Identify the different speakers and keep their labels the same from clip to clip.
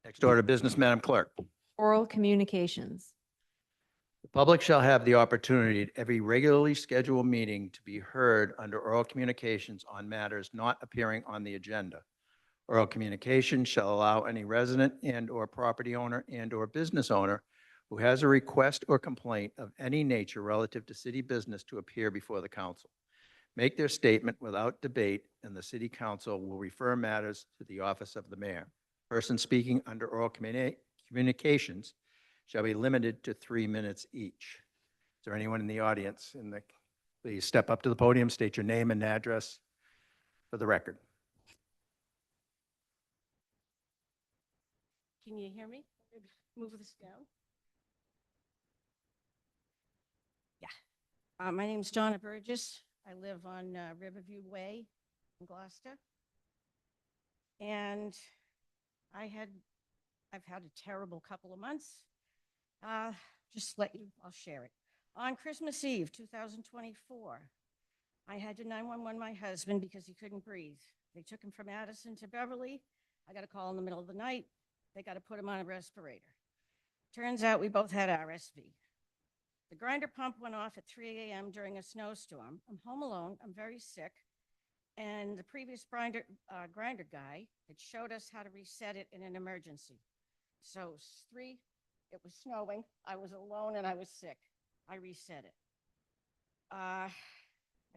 Speaker 1: Next order of business, Madam Clerk.
Speaker 2: Oral communications.
Speaker 1: The public shall have the opportunity at every regularly scheduled meeting to be heard under oral communications on matters not appearing on the agenda. Oral communication shall allow any resident and/or property owner and/or business owner who has a request or complaint of any nature relative to city business to appear before the council. Make their statement without debate, and the city council will refer matters to the office of the mayor. Persons speaking under oral communications shall be limited to 3 minutes each. Is there anyone in the audience? Please step up to the podium, state your name and address for the record.
Speaker 3: Can you hear me? Move this down. Yeah. My name's Donna Burgess. I live on Riverview Way in Gloucester. And I've had a terrible couple of months. Just let you, I'll share it. On Christmas Eve, 2024, I had to 911 my husband because he couldn't breathe. They took him from Addison to Beverly. I got a call in the middle of the night. They got to put him on a respirator. Turns out we both had RSV. The grinder pump went off at 3 a.m. during a snowstorm. I'm home alone. I'm very sick. And the previous grinder guy had showed us how to reset it in an emergency. So it was snowing. I was alone and I was sick. I reset it. I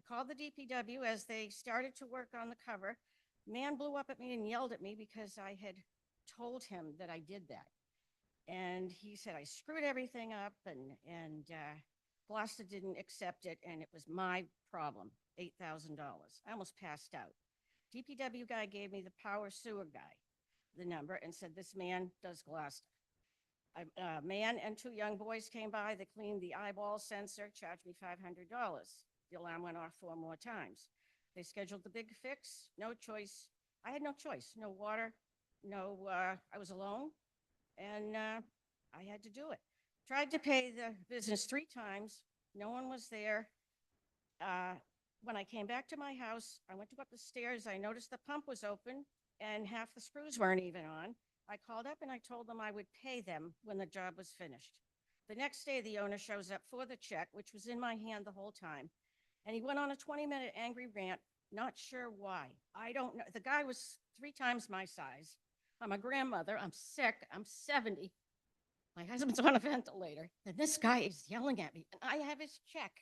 Speaker 3: called the DPW as they started to work on the cover. Man blew up at me and yelled at me because I had told him that I did that. And he said I screwed everything up and Gloucester didn't accept it and it was my problem, $8,000. I almost passed out. DPW guy gave me the power sewer guy, the number, and said this man does Gloucester. A man and two young boys came by. They cleaned the eyeball sensor, charged me $500. The alarm went off 4 more times. They scheduled the big fix. No choice. I had no choice. No water. I was alone, and I had to do it. Tried to pay the business 3 times. No one was there. When I came back to my house, I went to go up the stairs. I noticed the pump was open, and half the screws weren't even on. I called up and I told them I would pay them when the job was finished. The next day, the owner shows up for the check, which was in my hand the whole time. And he went on a 20-minute angry rant, not sure why. I don't know. The guy was 3 times my size. I'm a grandmother. I'm sick. I'm 70. My husband's on a ventilator. And this guy is yelling at me, and I have his check.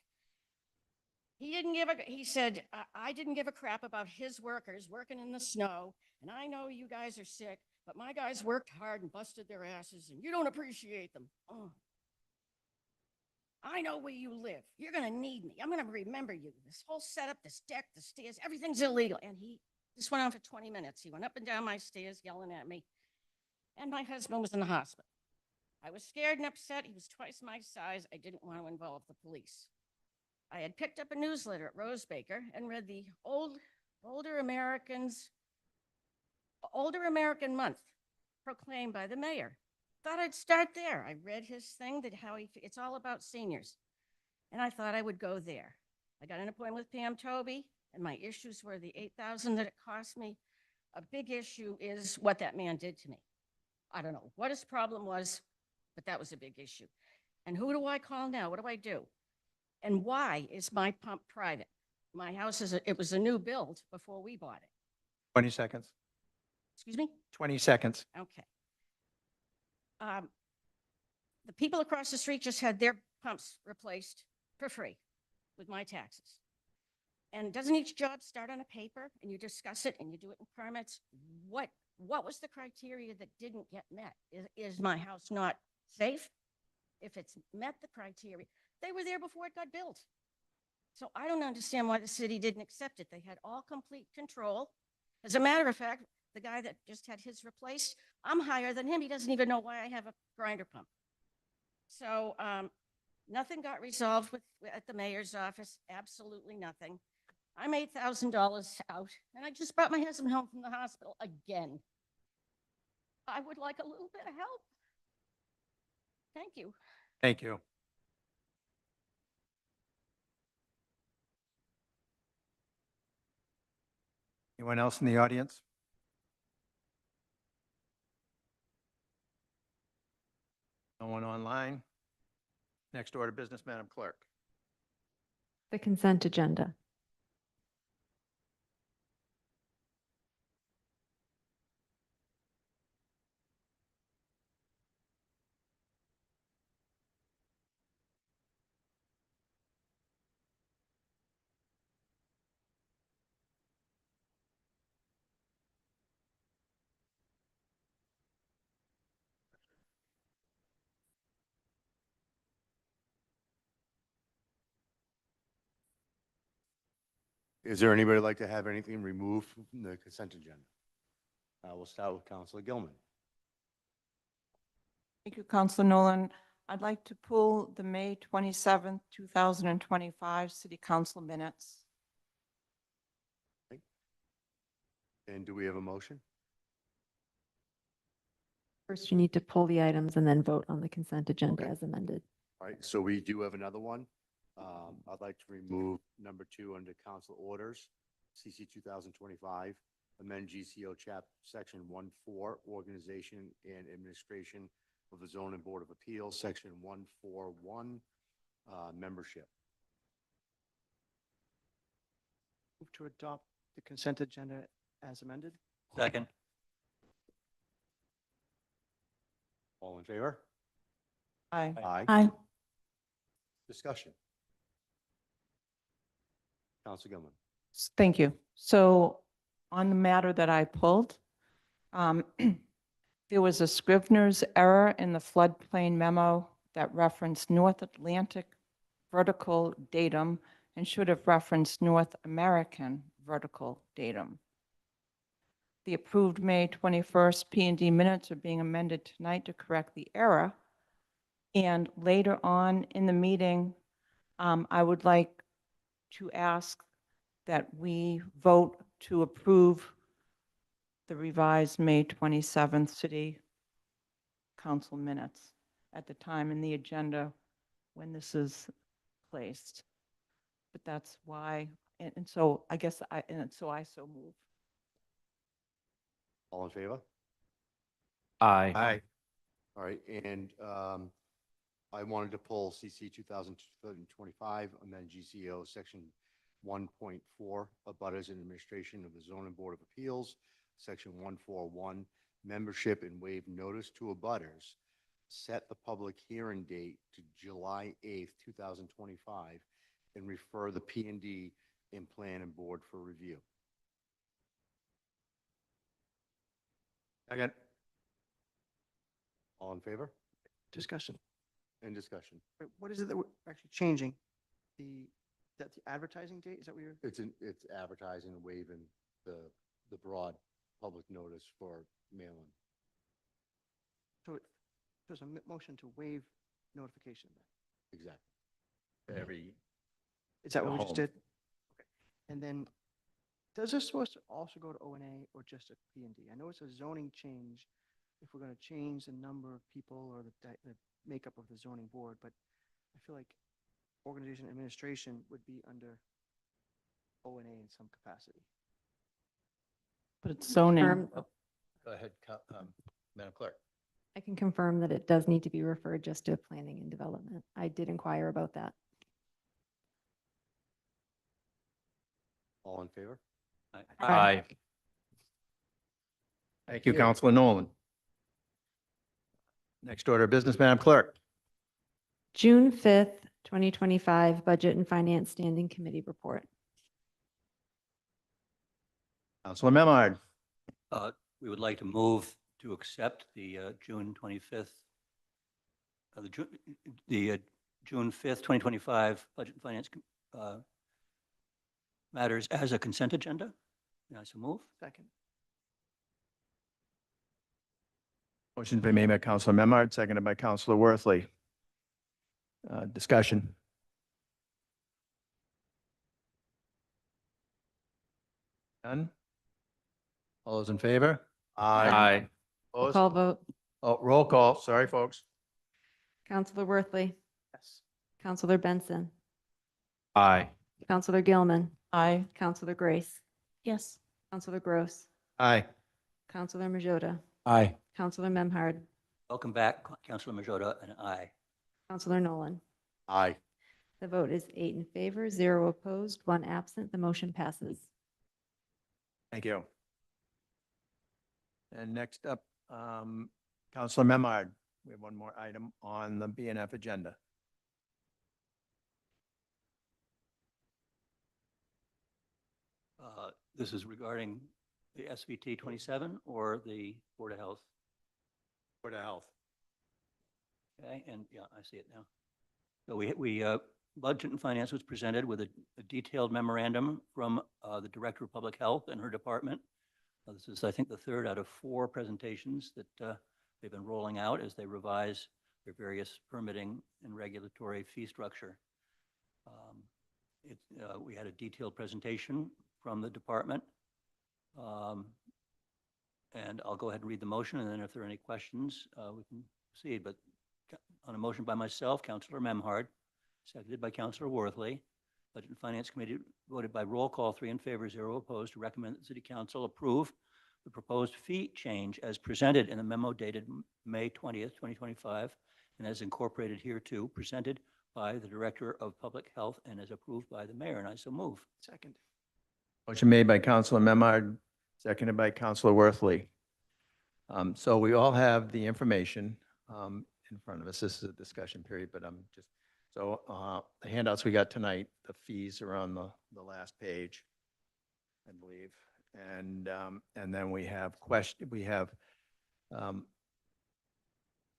Speaker 3: He said, I didn't give a crap about his workers working in the snow. And I know you guys are sick, but my guys worked hard and busted their asses, and you don't appreciate them. Oh. I know where you live. You're going to need me. I'm going to remember you. This whole setup, this deck, the stairs, everything's illegal. And this went on for 20 minutes. He went up and down my stairs yelling at me. And my husband was in the hospital. I was scared and upset. He was twice my size. I didn't want to involve the police. I had picked up a newsletter at Rose Baker and read the Older American Month proclaimed by the mayor. Thought I'd start there. I read his thing that it's all about seniors. And I thought I would go there. I got an appointment with Pam Toby, and my issues were the $8,000 that it cost me. A big issue is what that man did to me. I don't know what his problem was, but that was a big issue. And who do I call now? What do I do? And why is my pump private? My house it was a new build before we bought it.
Speaker 1: 20 seconds.
Speaker 3: Excuse me?
Speaker 1: 20 seconds.
Speaker 3: Okay. The people across the street just had their pumps replaced for free with my taxes. And doesn't each job start on a paper and you discuss it and you do it in permits? What was the criteria that didn't get met? Is my house not safe? If it's met the criteria, they were there before it got built. So I don't understand why the city didn't accept it. They had all complete control. As a matter of fact, the guy that just had his replaced, I'm higher than him. He doesn't even know why I have a grinder pump. So nothing got resolved at the mayor's office, absolutely nothing. I'm $8,000 out, and I just brought my husband home from the hospital again. I would like a little bit of help. Thank you.
Speaker 1: Thank you. Anyone else in the audience? No one online. Next order of business, Madam Clerk.
Speaker 2: The consent agenda.
Speaker 4: Is there anybody who'd like to have anything removed from the consent agenda? We'll start with Councilor Gilman.
Speaker 5: Thank you, Councilor Nolan. I'd like to pull the May 27th, 2025 City Council minutes.
Speaker 4: And do we have a motion?
Speaker 2: First, you need to pull the items and then vote on the consent agenda
Speaker 4: Okay.
Speaker 2: as amended.
Speaker 4: All right, so we do have another one. I'd like to remove number 2 under council orders, CC 2025, amend GCO section 1.4, organization and administration of the zoning board of appeals, section 1.4.1, membership.
Speaker 6: Move to adopt the consent agenda as amended.
Speaker 7: Second.
Speaker 4: All in favor?
Speaker 5: Aye.
Speaker 4: Aye. Discussion. Council Gilman.
Speaker 5: Thank you. So on the matter that I pulled, there was a Scrivener's error in the floodplain memo that referenced North Atlantic vertical datum and should have referenced North American vertical datum. The approved May 21st P&D minutes are being amended tonight to correct the error. And later on in the meeting, I would like to ask that we vote to approve the revised May 27th City Council minutes at the time in the agenda when this is placed. But that's why, and so I guess I so move.
Speaker 4: All in favor?
Speaker 7: Aye.
Speaker 1: Aye.
Speaker 4: All right, and I wanted to pull CC 2025, amend GCO section 1.4, abutters and administration of the zoning board of appeals, section 1.4.1, membership and waive notice to abutters, set the public hearing date to July 8th, 2025, and refer the P&D and plan and board for review.
Speaker 1: Second.
Speaker 4: All in favor?
Speaker 6: Discussion.
Speaker 4: And discussion.
Speaker 6: Wait, what is it that we're actually changing? That's the advertising date? Is that what you're?
Speaker 4: It's advertising and waiving the broad public notice for mailing.
Speaker 6: So there's a motion to waive notification then.
Speaker 4: Exactly.
Speaker 1: Every,
Speaker 6: Is that what we
Speaker 1: The
Speaker 6: just
Speaker 1: home.
Speaker 6: did? Okay. And then, does this supposed to also go to O&A or just a P&D? I know it's a zoning change if we're going to change the number of people or the makeup of the zoning board, but I feel like organization administration would be under O&A in some capacity.
Speaker 5: But it's zoning.
Speaker 2: Confirm-
Speaker 1: go ahead, Madam Clerk.
Speaker 2: I can confirm that it does need to be referred just to planning and development. I did inquire about that.
Speaker 4: All in favor?
Speaker 7: Aye.
Speaker 1: Thank you, Councilor Nolan. Next order of business, Madam Clerk.
Speaker 2: June 5th, 2025 Budget and Finance Standing Committee Report.
Speaker 1: Councilor Memard.
Speaker 7: We would like to move to accept the June 25th, June 5th, 2025 Budget and Finance matters as a consent agenda. May I so move?
Speaker 6: Second.
Speaker 1: Motion's been made by Councilor Memard, seconded by Councilor Worthley. Discussion. None? All those in favor?
Speaker 7: Aye.
Speaker 2: Roll
Speaker 1: Opposed?
Speaker 2: call vote.
Speaker 1: Oh, roll call. Sorry, folks.
Speaker 2: Counselor Worthley,
Speaker 6: Yes.
Speaker 2: Counselor Benson,
Speaker 7: Aye.
Speaker 2: Counselor Gilman,
Speaker 5: Aye.
Speaker 2: Counselor Grace,
Speaker 5: Yes.
Speaker 2: Counselor Gross,
Speaker 1: Aye.
Speaker 2: Counselor Majota,
Speaker 7: Aye.
Speaker 2: Counselor Memhard,
Speaker 7: Welcome back, Councilor Majota, and aye.
Speaker 2: Counselor Nolan.
Speaker 4: Aye.
Speaker 2: The vote is 8 in favor, 0 opposed, 1 absent. The motion passes.
Speaker 1: Thank you. And next up, Counselor Memard. We have one more item on the BNF agenda.
Speaker 7: This is regarding the SVT 27 or the Board of Health?
Speaker 1: Board of Health.
Speaker 7: Okay, and yeah, I see it now. So Budget and Finance was presented with a detailed memorandum from the Director of Public Health and her department. This is, I think, the third out of 4 presentations that they've been rolling out as they revise their various permitting and regulatory fee structure. We had a detailed presentation from the department. And I'll go ahead and read the motion, and then if there are any questions, we can proceed. But on a motion by myself, Councilor Memhard, seconded by Councilor Worthley, Budget and Finance Committee voted by roll call, 3 in favor, 0 opposed, to recommend that the City Council approve the proposed fee change as presented in the memo dated May 20th, 2025, and as incorporated here too, presented by the Director of Public Health and as approved by the Mayor, and I so move.
Speaker 6: Second.
Speaker 1: Motion made by Counselor Memard, seconded by Counselor Worthley. So we all have the information in front of us. This is a discussion period, but the handouts we got tonight, the fees are on the last page, I believe. And then we have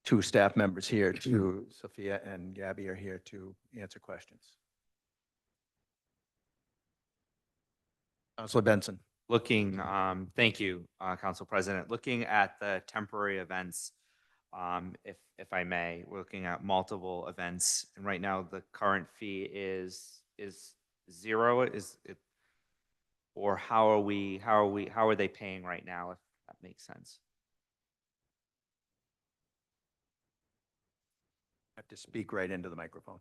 Speaker 1: two staff members here, Sophia and Gabby are here to answer questions. Counselor Benson.
Speaker 8: Looking, thank you, Council President. Looking at the temporary events, if I may, we're looking at multiple events, and right now the current fee is 0. Is it, or how are they paying right now? If that makes sense.
Speaker 1: Have to speak right into the microphone.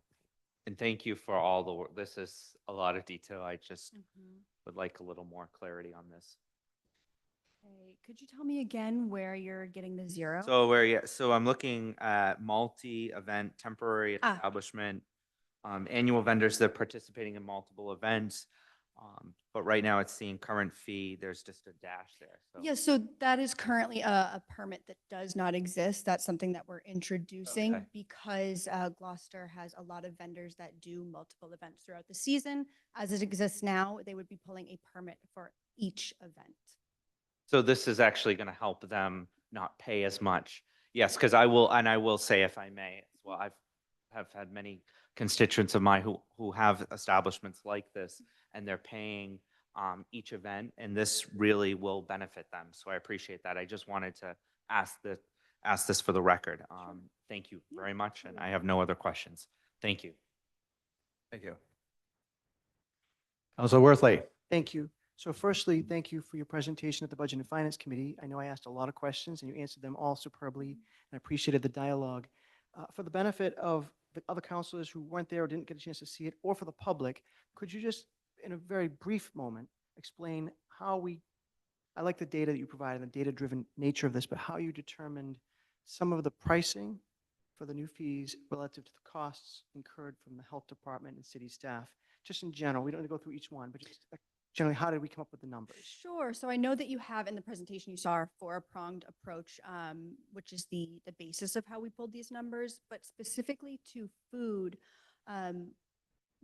Speaker 8: And thank you for all the work. This is a lot of detail. I just would like a little more clarity on this.
Speaker 9: Okay, could you tell me again where you're getting the 0?
Speaker 8: So I'm looking at multi-event temporary establishment, annual vendors that are participating in multiple events. But right now it's seeing current fee. There's just a dash there. So.
Speaker 9: Yeah, so that is currently a permit that does not exist. That's something that we're introducing
Speaker 8: Okay.
Speaker 9: because Gloucester has a lot of vendors that do multiple events throughout the season. As it exists now, they would be pulling a permit for each event.
Speaker 8: So this is actually going to help them not pay as much. Yes, because I will say, if I may, as well, have had many constituents of mine who have establishments like this, and they're paying each event, and this really will benefit them. So I appreciate that. I just wanted to ask this for the record. Thank you very much, and I have no other questions. Thank you.
Speaker 1: Thank you. Counselor Worthley.
Speaker 6: Thank you. So firstly, thank you for your presentation at the Budget and Finance Committee. I know I asked a lot of questions and you answered them all superbly, and I appreciated the dialogue. For the benefit of the other counselors who weren't there or didn't get a chance to see it, or for the public, could you just, in a very brief moment, explain how I like the data that you provided, the data-driven nature of this, but how you determined some of the pricing for the new fees relative to the costs incurred from the health department and city staff? Just in general, we don't need to go through each one, but just generally, how did we come up with the numbers?
Speaker 9: Sure. So I know that you have in the presentation, you saw our 4-pronged approach, which is the basis of how we pulled these numbers. But specifically to food,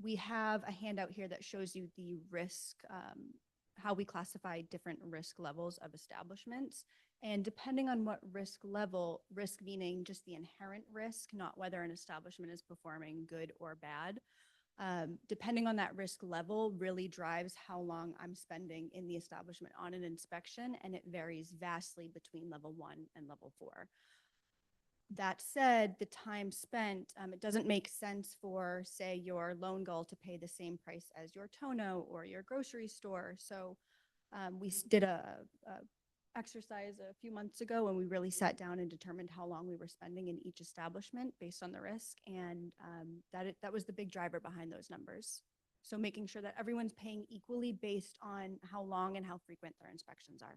Speaker 9: we have a handout here that shows you the risk, how we classify different risk levels of establishments. And depending on what risk level, risk meaning just the inherent risk, not whether an establishment is performing good or bad, depending on that risk level really drives how long I'm spending in the establishment on an inspection, and it varies vastly between level 1 and level 4. That said, the time spent, it doesn't make sense for, say, your Lone Gull to pay the same price as your Tono or your grocery store. So we did a exercise a few months ago when we really sat down and determined how long we were spending in each establishment based on the risk. And that was the big driver behind those numbers. So making sure that everyone's paying equally based on how long and how frequent their inspections are.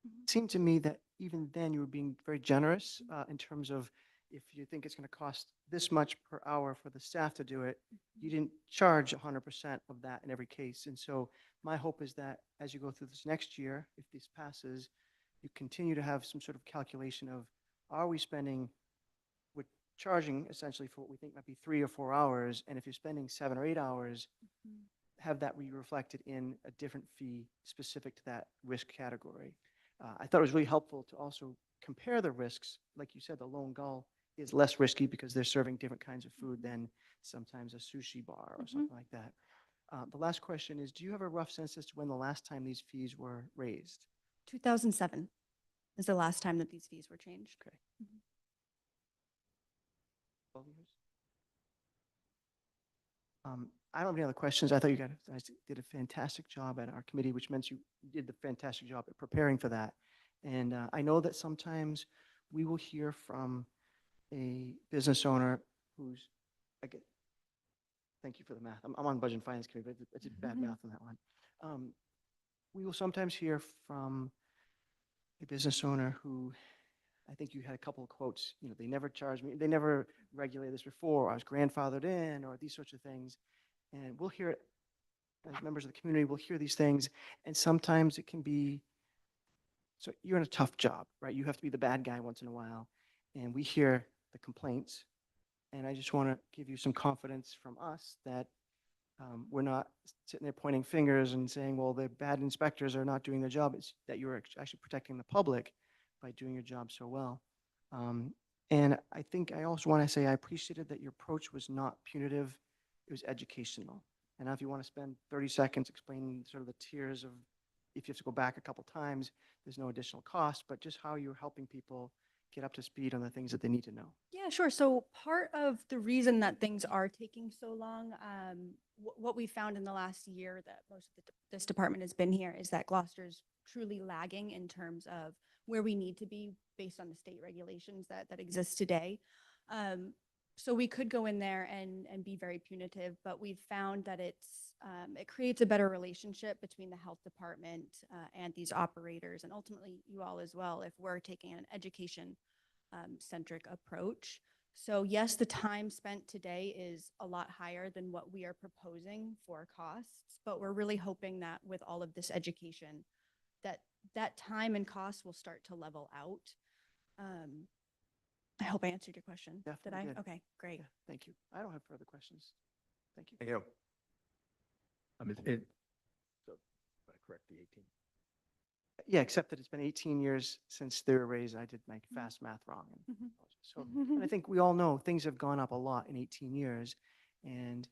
Speaker 6: It seemed to me that even then you were being very generous in terms of if you think it's going to cost this much per hour for the staff to do it, you didn't charge 100% of that in every case. And so my hope is that as you go through this next year, if this passes, you continue to have some sort of calculation of, are we spending, we're charging essentially for what we think might be 3 or 4 hours, and if you're spending 7 or 8 hours, have that be reflected in a different fee specific to that risk category. I thought it was really helpful to also compare the risks. Like you said, the Lone Gull is less risky because they're serving different kinds of food than sometimes a sushi bar or something like that. The last question is, do you have a rough sense as to when the last time these fees were raised?
Speaker 9: 2007 is the last time that these fees were changed.
Speaker 6: Okay. 12 years? I don't have any other questions. I thought you guys did a fantastic job at our committee, which meant you did the fantastic job at preparing for that. And I know that sometimes we will hear from a business owner who's, again, thank you for the math. I'm on Budget and Finance Committee, but it's bad math on that one. We will sometimes hear from a business owner who, I think you had a couple of quotes, they never charged me, they never regulated this before, I was grandfathered in, or these sorts of things. And we'll hear it, as members of the community, we'll hear these things, and sometimes it can be, so you're in a tough job, right? You have to be the bad guy once in a while, and we hear the complaints, and I just want to give you some confidence from us that we're not sitting there pointing fingers and saying, well, the bad inspectors are not doing their job. It's that you're actually protecting the public by doing your job so well. And I think I also want to say I appreciated that your approach was not punitive, it was educational. And now if you want to spend 30 seconds explaining sort of the tiers of, if you have to go back a couple times, there's no additional cost, but just how you're helping people get up to speed on the things that they need to know.
Speaker 9: Yeah, sure. So part of the reason that things are taking so long, what we found in the last year that most of this department has been here is that Gloucester's truly lagging in terms of where we need to be based on the state regulations that exist today. So we could go in there and be very punitive, but we've found that it creates a better relationship between the health department and these operators, and ultimately you all as well, if we're taking an education centric approach. So yes, the time spent today is a lot higher than what we are proposing for costs, but we're really hoping that with all of this education, that time and cost will start to level out. I hope I answered your question. Did
Speaker 6: Definitely
Speaker 9: I?
Speaker 6: did.
Speaker 9: Okay, great.
Speaker 6: Yeah, thank you. I don't have further questions. Thank you.
Speaker 1: Thank you. So, correct the 18.
Speaker 6: Yeah, except that it's been 18 years since they were raised. I did my fast math wrong. So, and I think we all know things have gone up a lot in 18 years. And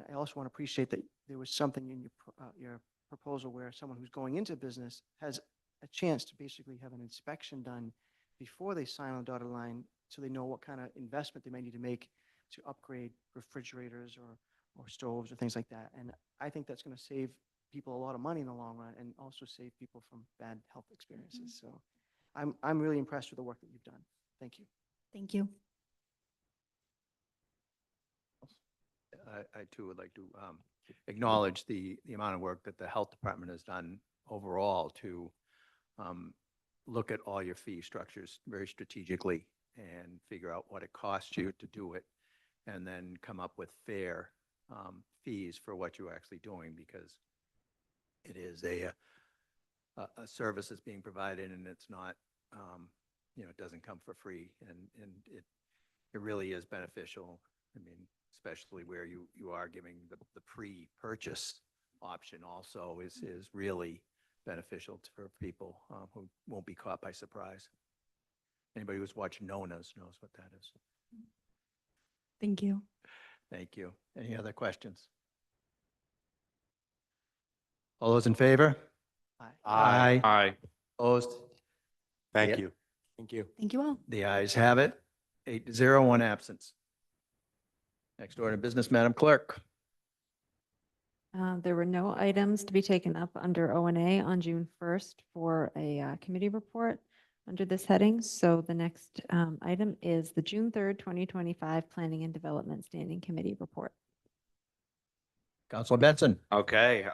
Speaker 6: I also want to appreciate that there was something in your proposal where someone who's going into business has a chance to basically have an inspection done before they sign on the dotted line, so they know what kind of investment they may need to make to upgrade refrigerators or stoves or things like that. And I think that's going to save people a lot of money in the long run and also save people from bad health experiences. So I'm really impressed with the work that you've done. Thank you.
Speaker 9: Thank you.
Speaker 1: I too would like to acknowledge the amount of work that the health department has done overall to look at all your fee structures very strategically and figure out what it costs you to do it, and then come up with fair fees for what you're actually doing, because it is a service that's being provided, and it's not, it doesn't come for free, and it really is beneficial. I mean, especially where you are giving the pre-purchase option also is really beneficial for people who won't be caught by surprise. Anybody who's watched Nona's knows what that is.
Speaker 9: Thank you.
Speaker 1: Thank you. Any other questions? All those in favor?
Speaker 6: Aye.
Speaker 8: Aye.
Speaker 1: Opposed?
Speaker 4: Thank
Speaker 1: Yeah.
Speaker 4: you. Thank you.
Speaker 9: Thank you all.
Speaker 1: The ayes have it. 8-0, 1 absence. Next order of business, Madam Clerk.
Speaker 2: There were no items to be taken up under O&A on June 1st for a committee report under this heading. So the next item is the June 3rd, 2025 Planning and Development Standing Committee report.
Speaker 1: Councilor Benson.
Speaker 8: Okay,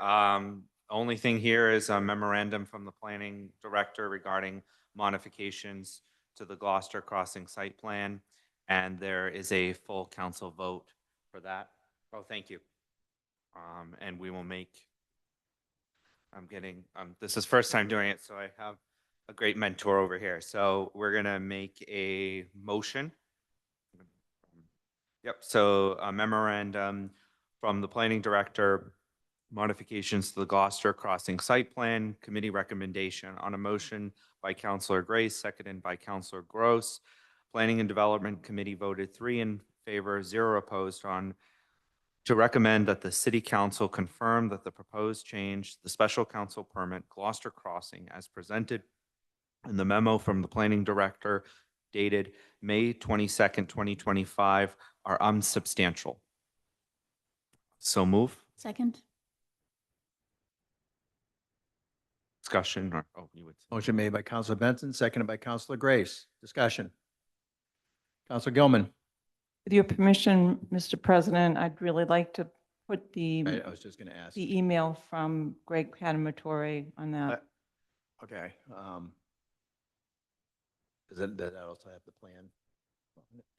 Speaker 8: Only thing here is a memorandum from the planning director regarding modifications to the Gloucester Crossing site plan. And there is a full council vote for that. Oh, thank you. And we will make, this is first time doing it, so I have a great mentor over here. So we're gonna make a motion. Yep, so a memorandum from the planning director, modifications to the Gloucester Crossing site plan, committee recommendation on a motion by Councilor Grace, seconded by Councilor Gross. Planning and Development Committee voted 3 in favor, 0 opposed on to recommend that the city council confirm that the proposed change, the special council permit Gloucester Crossing as presented in the memo from the planning director dated May 22nd, 2025 are unsubstantial. So move.
Speaker 9: Second?
Speaker 8: Discussion or, oh, you would.
Speaker 1: Motion made by Counselor Benson, seconded by Counselor Grace. Discussion. Counselor Gilman.
Speaker 5: With your permission, Mr. President, I'd really like to put the
Speaker 1: I was just going to ask.
Speaker 5: the email from Greg Cadamatori on that.
Speaker 1: Okay. Does that also have the plan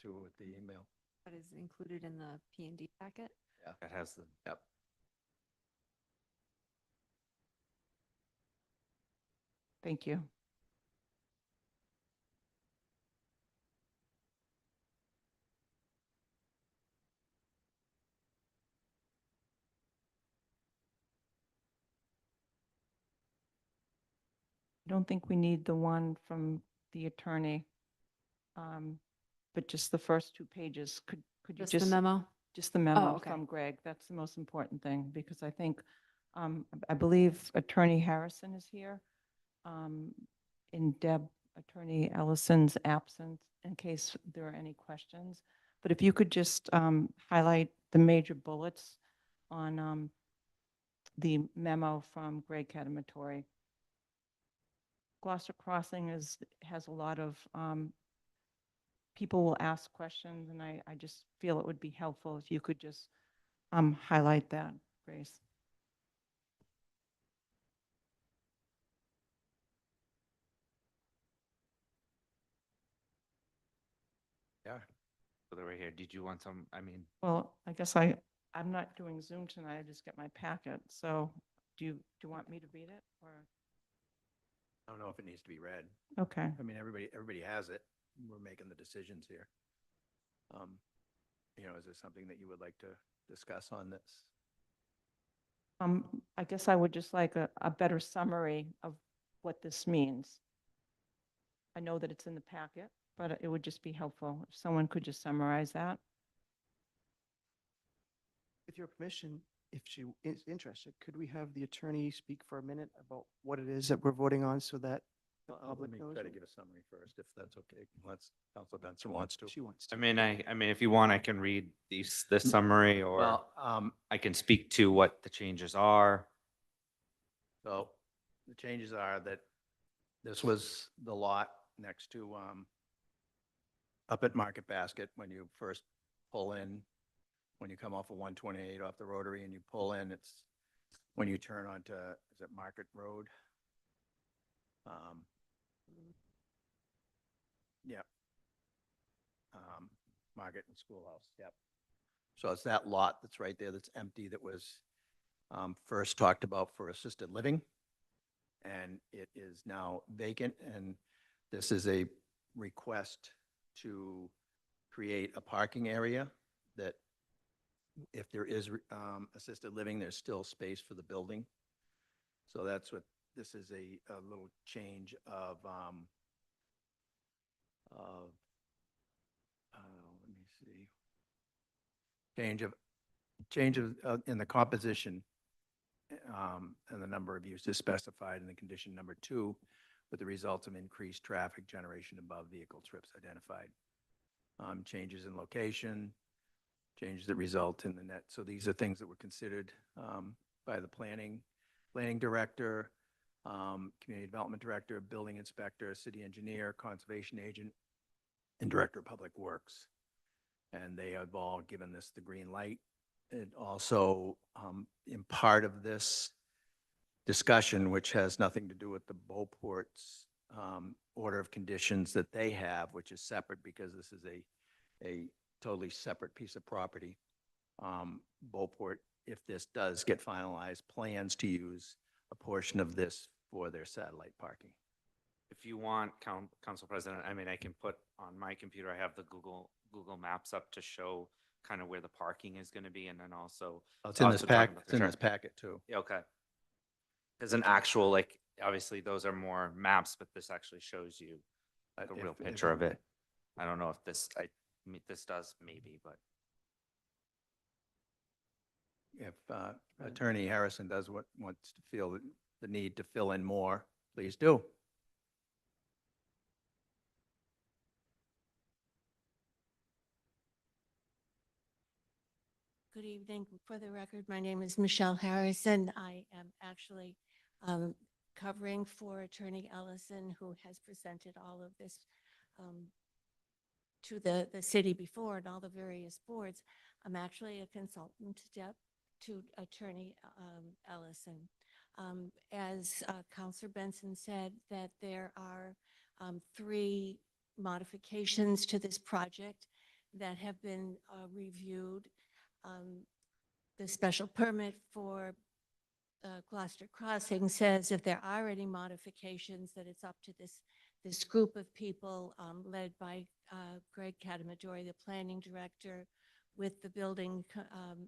Speaker 1: too with the email?
Speaker 2: That is included in the P&D packet.
Speaker 1: Yeah.
Speaker 8: That has the,
Speaker 1: Yep.
Speaker 5: Thank you. I don't think we need the one from the attorney, but just the first 2 pages. Could you
Speaker 2: Just the memo?
Speaker 5: Just the memo
Speaker 2: okay.
Speaker 5: from Greg. That's the most important thing, because I think, I believe Attorney Harrison is here. In Attorney Ellison's absence, in case there are any questions. But if you could just highlight the major bullets on the memo from Greg Cadamatori. Gloucester Crossing has a lot of, people will ask questions, and I just feel it would be helpful if you could just highlight that, Grace.
Speaker 8: yeah. So they're right here. Did you want some, I mean,
Speaker 5: Well, I guess I'm not doing Zoom tonight, I just get my packet, so do you want me to read it, or?
Speaker 1: I don't know if it needs to be read.
Speaker 5: Okay.
Speaker 1: I mean, everybody has it. We're making the decisions here. Is there something that you would like to discuss on this?
Speaker 5: I guess I would just like a better summary of what this means. I know that it's in the packet, but it would just be helpful if someone could just summarize that.
Speaker 6: With your permission, if she is interested, could we have the attorney speak for a minute about what it is that we're voting on so that the
Speaker 1: Let
Speaker 6: public
Speaker 1: me
Speaker 6: knows?
Speaker 1: try to give a summary first, if that's okay. Unless Counselor Benson wants to.
Speaker 6: She wants to.
Speaker 8: I mean, if you want, I can read this summary, or
Speaker 1: Well,
Speaker 8: I can speak to what the changes are.
Speaker 1: so the changes are that this was the lot next to, up at Market Basket, when you first pull in, when you come off of 128 off the Rotary and you pull in, it's when you turn onto, is it Market Road? Yep. Market and Schoolhouse, yep. So it's that lot that's right there that's empty that was first talked about for assisted living. And it is now vacant, and this is a request to create a parking area that if there is assisted living, there's still space for the building. So that's what, this is a little change of, let me see. Change of in the composition and the number of uses specified in the condition number 2 with the results of increased traffic generation above vehicle trips identified. Changes in location, changes that result in the net. So these are things that were considered by the planning director, community development director, building inspector, city engineer, conservation agent, and director of public works. And they have all given this the green light. It also, in part of this discussion, which has nothing to do with the Beauport's order of conditions that they have, which is separate because this is a totally separate piece of property. Beauport, if this does get finalized, plans to use a portion of this for their satellite parking.
Speaker 8: If you want, Council President, I mean, I can put on my computer, I have the Google Maps up to show kind of where the parking is going to be, and then also.
Speaker 1: It's in this
Speaker 8: also talking
Speaker 1: pack,
Speaker 8: about the
Speaker 1: it's in
Speaker 8: char-
Speaker 1: this packet too.
Speaker 8: Yeah, okay. There's an actual, like, obviously those are more maps, but this actually shows you like a real picture of it. I don't know if this, this does maybe, but.
Speaker 1: If Attorney Harrison does wants to feel the need to fill in more, please do.
Speaker 3: Good evening. For the record, my name is Michelle Harrison. I am actually covering for Attorney Ellison, who has presented all of this to the city before and all the various boards. I'm actually a consultant to Attorney Ellison. As Counselor Benson said, that there are 3 modifications to this project that have been reviewed. The special permit for Gloucester Crossing says if there are any modifications, that it's up to this group of people led by Greg Catamadori, the planning director, with the building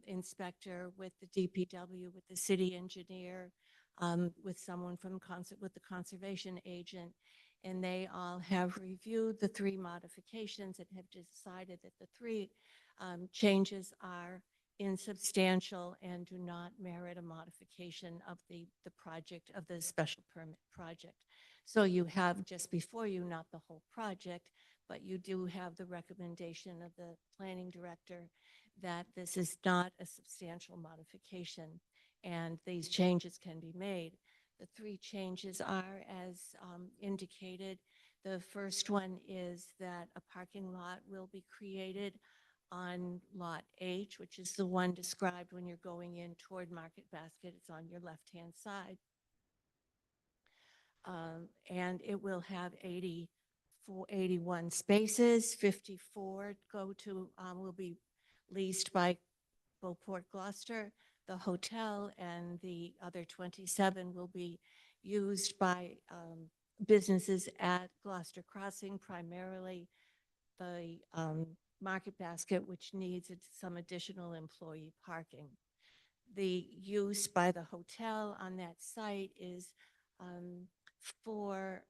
Speaker 3: inspector, with the DPW, with the city engineer, with someone from with the conservation agent. And they all have reviewed the 3 modifications and have decided that the 3 changes are insubstantial and do not merit a modification of the project, of the special permit project. So you have just before you, not the whole project, but you do have the recommendation of the planning director that this is not a substantial modification and these changes can be made. The 3 changes are as indicated. The first one is that a parking lot will be created on Lot H, which is the one described when you're going in toward Market Basket. It's on your left-hand side. And it will have 81 spaces, 54 will be leased by Beauport Gloucester. The hotel and the other 27 will be used by businesses at Gloucester Crossing, primarily the Market Basket, which needs some additional employee parking. The use by the hotel on that site is for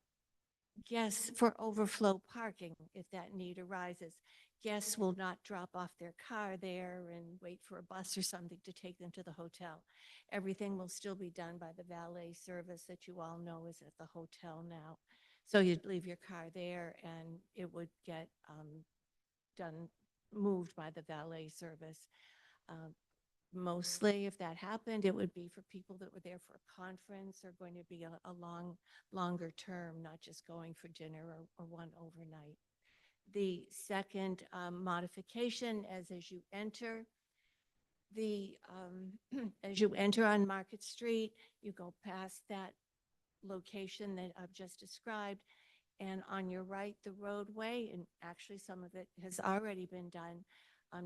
Speaker 3: guests, for overflow parking, if that need arises. Guests will not drop off their car there and wait for a bus or something to take them to the hotel. Everything will still be done by the valet service that you all know is at the hotel now. So you'd leave your car there and it would get moved by the valet service. Mostly, if that happened, it would be for people that were there for a conference or going to be a longer term, not just going for dinner or one overnight. The second modification, as you enter as you enter on Market Street, you go past that location that I've just described, and on your right, the roadway, and actually some of it has already been done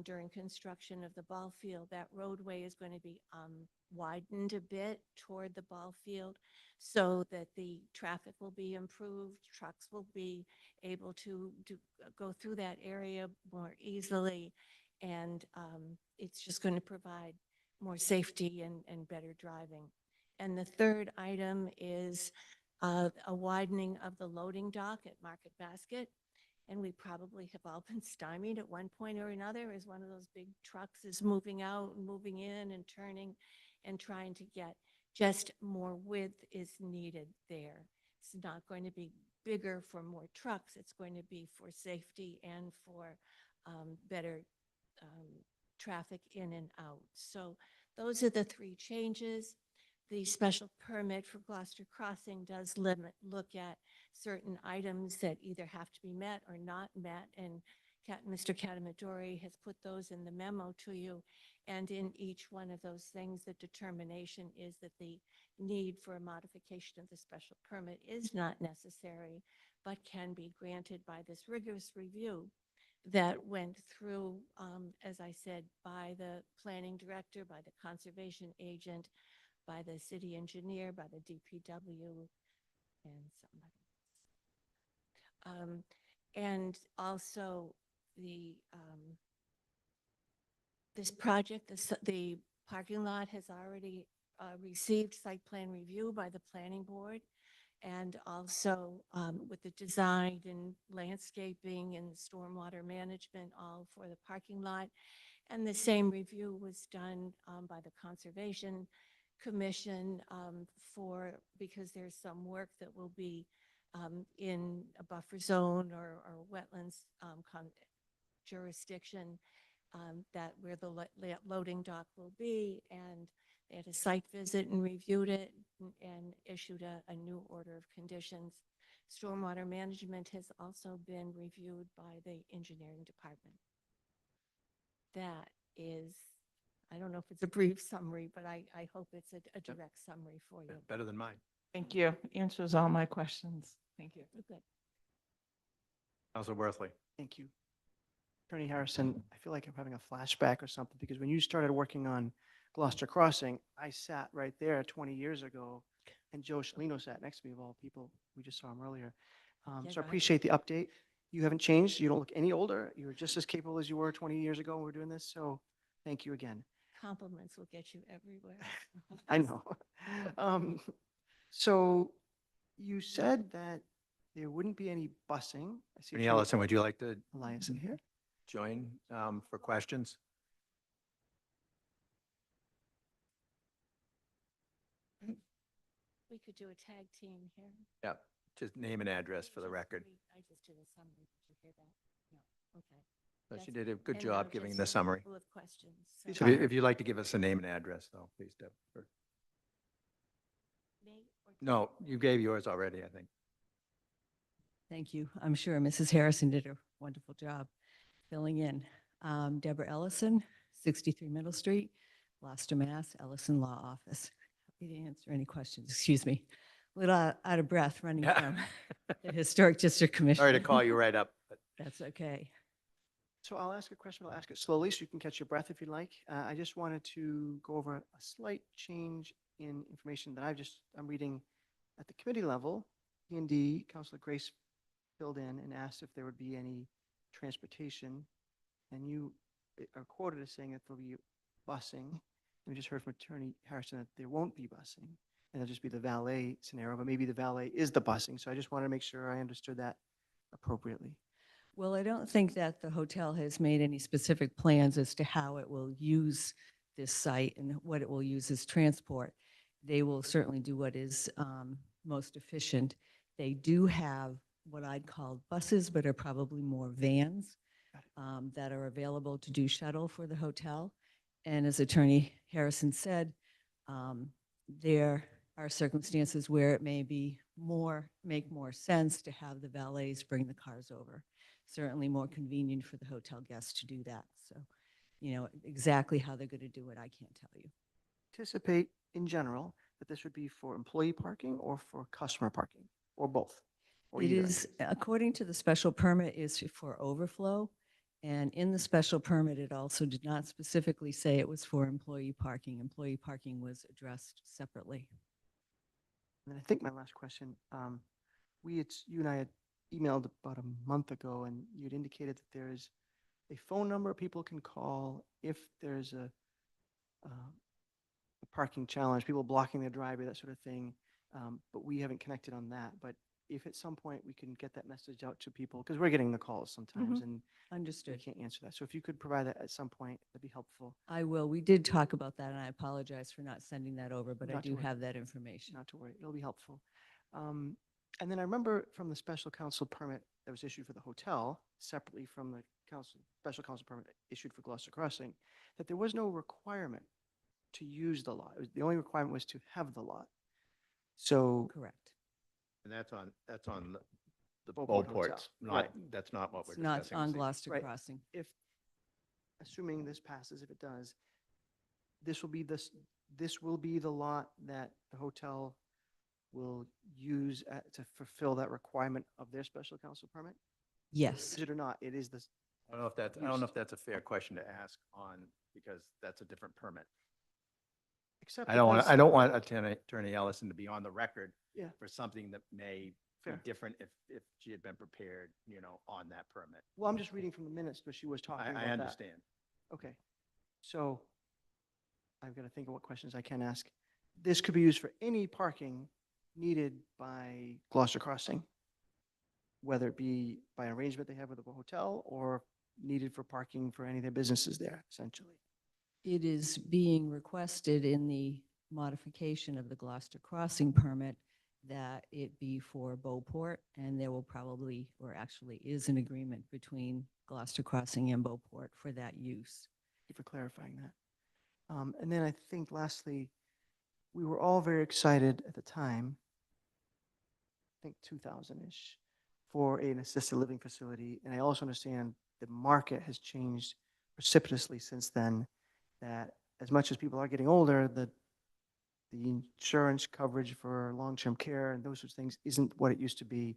Speaker 3: during construction of the ball field. That roadway is going to be widened a bit toward the ball field so that the traffic will be improved. Trucks will be able to go through that area more easily. And it's just going to provide more safety and better driving. And the third item is a widening of the loading dock at Market Basket. And we probably have all been stymied at one point or another as one of those big trucks is moving out and moving in and turning and trying to get just more width is needed there. It's not going to be bigger for more trucks. It's going to be for safety and for better traffic in and out. So those are the 3 changes. The special permit for Gloucester Crossing does look at certain items that either have to be met or not met, and Mr. Catamadori has put those in the memo to you. And in each one of those things, the determination is that the
Speaker 10: need for a modification of the special permit is not necessary, but can be granted by this rigorous review that went through, as I said, by the planning director, by the conservation agent, by the city engineer, by the DPW, and somebody. And also this project, the parking lot has already received site plan review by the planning board. And also with the design and landscaping and stormwater management, all for the parking lot. And the same review was done by the Conservation Commission because there's some work that will be in a buffer zone or wetlands jurisdiction that where the loading dock will be. And they had a site visit and reviewed it and issued a new order of conditions. Stormwater management has also been reviewed by the engineering department. That is, I don't know if it's a brief summary, but I hope it's a direct summary for you.
Speaker 1: Better than mine.
Speaker 5: Thank you. Answers all my questions. Thank you.
Speaker 10: Good.
Speaker 1: Councilor Worthley.
Speaker 6: Thank you. Attorney Harrison, I feel like I'm having a flashback or something, because when you started working on Gloucester Crossing, I sat right there 20 years ago, and Joe Shalino sat next to me, of all people. We just saw him earlier.
Speaker 10: Yeah,
Speaker 6: So I
Speaker 10: right.
Speaker 6: appreciate the update. You haven't changed. You don't look any older. You're just as capable as you were 20 years ago when we were doing this. So thank you again.
Speaker 10: Compliments will get you everywhere.
Speaker 6: I know. So you said that there wouldn't be any busing. I see
Speaker 1: Attorney
Speaker 6: Attorney
Speaker 1: Ellison, would you like to
Speaker 6: Elias in here.
Speaker 1: join for questions?
Speaker 10: We could do a tag team here.
Speaker 1: Yeah, just name and address for the record.
Speaker 10: I just did a summary. Did you hear that? No. Okay.
Speaker 1: So She
Speaker 10: That's-
Speaker 1: did a good
Speaker 10: and now
Speaker 1: job giving
Speaker 10: just
Speaker 1: the summary.
Speaker 10: Full of questions. so-
Speaker 6: Please
Speaker 1: If you'd like to give us a name and address, though, please, Deb.
Speaker 10: Me or-
Speaker 1: No, you gave yours already, I think.
Speaker 11: Thank you. I'm sure Mrs. Harrison did a wonderful job filling in. Deborah Ellison, 63 Middle Street, Gloucester, Mass., Ellison Law Office. Happy to answer any questions. Excuse me. A little out of breath running
Speaker 1: Yeah.
Speaker 11: from the Historic District Commission.
Speaker 1: Sorry to call you right up, but
Speaker 11: That's okay.
Speaker 6: So I'll ask a question. I'll ask it slowly so you can catch your breath if you'd like. I just wanted to go over a slight change in information that I'm reading at the committee level. P&D, Councilor Grace filled in and asked if there would be any transportation. And you are quoted as saying that there'll be busing. And we just heard from Attorney Harrison that there won't be busing. And it'll just be the valet scenario, but maybe the valet is the busing. So I just wanted to make sure I understood that appropriately.
Speaker 11: Well, I don't think that the hotel has made any specific plans as to how it will use this site and what it will use as transport. They will certainly do what is most efficient. They do have what I'd call buses, but are probably more vans that are available to do shuttle for the hotel. And as Attorney Harrison said, there are circumstances where it may be make more sense to have the valets bring the cars over. Certainly more convenient for the hotel guests to do that. So, exactly how they're going to do it, I can't tell you.
Speaker 6: Anticipate in general that this would be for employee parking or for customer parking, or both? Or
Speaker 11: It
Speaker 6: either?
Speaker 11: is, according to the special permit, is for overflow. And in the special permit, it also did not specifically say it was for employee parking. Employee parking was addressed separately.
Speaker 6: And then I think my last question, you and I had emailed about a month ago, and you'd indicated that there is a phone number people can call if there's a parking challenge, people blocking their driveway, that sort of thing. But we haven't connected on that. But if at some point we can get that message out to people, because we're getting the calls sometimes and we
Speaker 11: Understood.
Speaker 6: can't answer that. So if you could provide that at some point, that'd be helpful.
Speaker 11: I will. We did talk about that, and I apologize for not sending that over, but I
Speaker 6: Not to
Speaker 11: do
Speaker 6: worry.
Speaker 11: have that information.
Speaker 6: Not to worry, it'll be helpful. And then I remember from the special council permit that was issued for the hotel, separately from the special council permit issued for Gloucester Crossing, that there was no requirement to use the lot. The only requirement was to have the lot. So
Speaker 11: Correct.
Speaker 1: and that's on the
Speaker 6: Beauport Hotel.
Speaker 1: Beauports,
Speaker 6: Right.
Speaker 1: that's not what we're
Speaker 11: It's not
Speaker 1: discussing.
Speaker 11: on
Speaker 1: this evening.
Speaker 11: Gloucester
Speaker 6: Right.
Speaker 11: Crossing.
Speaker 6: if, assuming this passes, if it does, this will be this will be the lot that the hotel will use to fulfill that requirement of their special council permit?
Speaker 11: Yes.
Speaker 6: Is it or not? It is this,
Speaker 1: I don't know if that's, I don't know if that's a fair question to ask on, because that's a different permit.
Speaker 6: except
Speaker 1: I don't want,
Speaker 6: because-
Speaker 1: I don't want Attorney Ellison to be on the record
Speaker 6: Yeah.
Speaker 1: for something that may be
Speaker 6: Fair.
Speaker 1: different if she had been prepared, you know, on that permit.
Speaker 6: Well, I'm just reading from the minutes, but she was talking about
Speaker 1: I
Speaker 6: that.
Speaker 1: understand.
Speaker 6: Okay. So I've got to think of what questions I can ask. This could be used for any parking needed by Gloucester Crossing, whether it be by an arrangement they have with the hotel or needed for parking for any of their businesses there, essentially.
Speaker 11: It is being requested in the modification of the Gloucester Crossing permit that it be for Beauport, and there will probably, or actually is an agreement between Gloucester Crossing and Beauport for that use.
Speaker 6: Thank you for clarifying that. And then I think lastly, we were all very excited at the time, I think 2000-ish, for an assisted living facility. And I also understand the market has changed precipitously since then, that as much as people are getting older, the insurance coverage for long-term care and those sorts of things isn't what it used to be.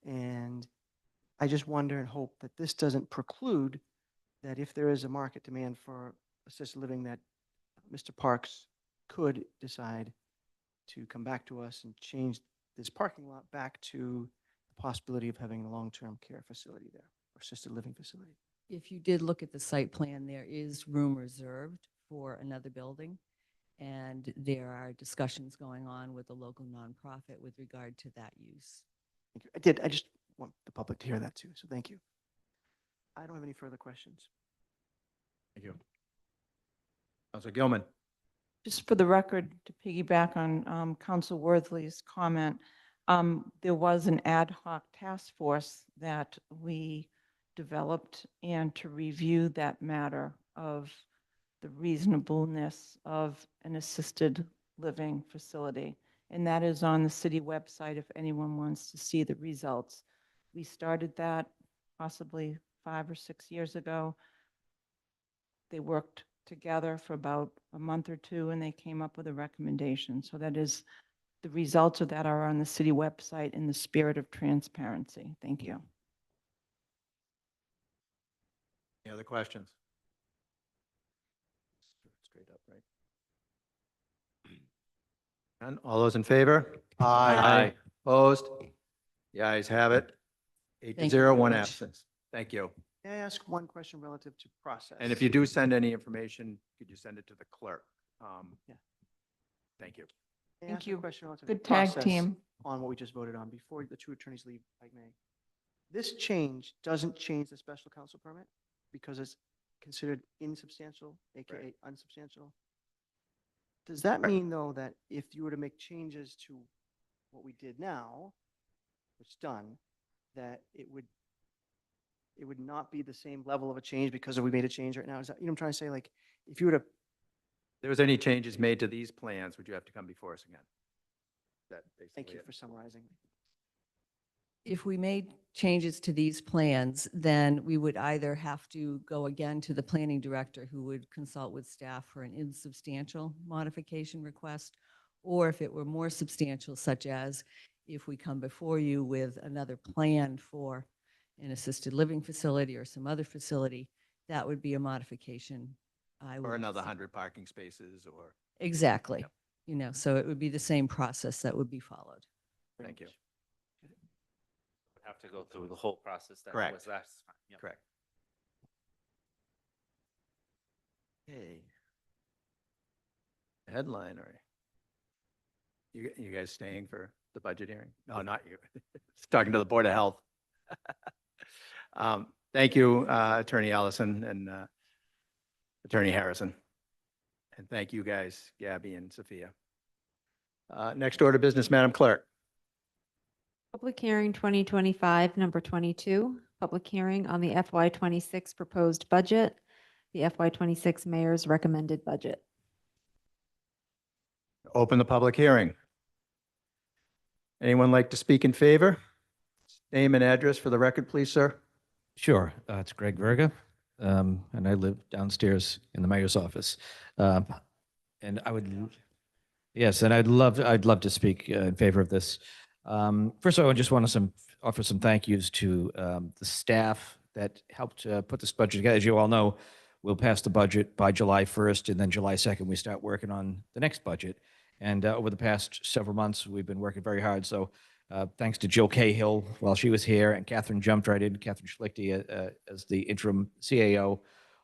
Speaker 6: And I just wonder and hope that this doesn't preclude that if there is a market demand for assisted living, that Mr. Parks could decide to come back to us and change this parking lot back to the possibility of having a long-term care facility there, or assisted living facility.
Speaker 11: If you did look at the site plan, there is room reserved for another building, and there are discussions going on with a local nonprofit with regard to that use.
Speaker 6: Thank you. I did, I just want the public to hear that too, so thank you. I don't have any further questions.
Speaker 1: Thank you. Councilor Gilman.
Speaker 5: Just for the record, to piggyback on Council Worthley's comment, there was an ad hoc task force that we developed and to review that matter of the reasonableness of an assisted living facility. And that is on the city website if anyone wants to see the results. We started that possibly 5 or 6 years ago. They worked together for about a month or two and they came up with a recommendation. So that is, the results of that are on the city website in the spirit of transparency. Thank you.
Speaker 1: Any other questions? Straight up, right? None? All those in favor?
Speaker 8: Aye.
Speaker 1: Opposed? The ayes have it. 8 to
Speaker 11: Thank you
Speaker 1: 0,
Speaker 11: very
Speaker 1: 1
Speaker 11: much.
Speaker 1: absence. Thank you.
Speaker 6: May I ask one question relative to process?
Speaker 1: And if you do send any information, could you send it to the clerk?
Speaker 6: Yeah.
Speaker 1: Thank you.
Speaker 6: May I
Speaker 5: Thank
Speaker 6: ask a
Speaker 5: you.
Speaker 6: question relative to
Speaker 5: Good tag
Speaker 6: process
Speaker 5: team.
Speaker 6: on what we just voted on before the two attorneys leave, if I may? This change doesn't change the special counsel permit because it's considered insubstantial, AKA unsubstantial? Does that
Speaker 1: Right.
Speaker 6: mean, though, that if you were to make changes to what we did now, which is done, that it would not be the same level of a change because we made a change right now? Is that, you know what I'm trying to say? Like, if you were to,
Speaker 1: If there was any changes made to these plans, would you have to come before us again? That
Speaker 6: thank
Speaker 1: basically
Speaker 6: you
Speaker 1: it.
Speaker 6: for summarizing.
Speaker 11: If we made changes to these plans, then we would either have to go again to the planning director, who would consult with staff for an insubstantial modification request, or if it were more substantial, such as if we come before you with another plan for an assisted living facility or some other facility, that would be a modification.
Speaker 1: Or another 100 parking spaces or,
Speaker 11: Exactly.
Speaker 1: Yep.
Speaker 11: You know, so it would be the same process that would be followed.
Speaker 6: Very
Speaker 1: thank you.
Speaker 6: much.
Speaker 8: Have to go through the whole process that
Speaker 1: Correct.
Speaker 8: was last time. Yep.
Speaker 1: Correct. Okay. Headliner. You guys staying for the budget hearing? No, not you. It's talking to the Board of Health. Thank you, Attorney Ellison and Attorney Harrison. And thank you guys, Gabby and Sophia. Next order of business, Madam Clerk.
Speaker 2: Public hearing 2025, number 22, public hearing on the FY26 proposed budget, the FY26 mayor's recommended budget.
Speaker 1: Open the public hearing. Anyone like to speak in favor? Name and address for the record, please, sir.
Speaker 12: Sure. It's Greg Verga, and I live downstairs in the mayor's office. And I would, yes, and I'd love to speak in favor of this. First of all, I just want to offer some thank yous to the staff that helped put this budget together. As you all know, we'll pass the budget by July 1st, and then July 2nd, we start working on the next budget. And over the past several months, we've been working very hard. So thanks to Jill Cahill while she was here, and Catherine jumped right in, Catherine Schlichty as the interim CAO,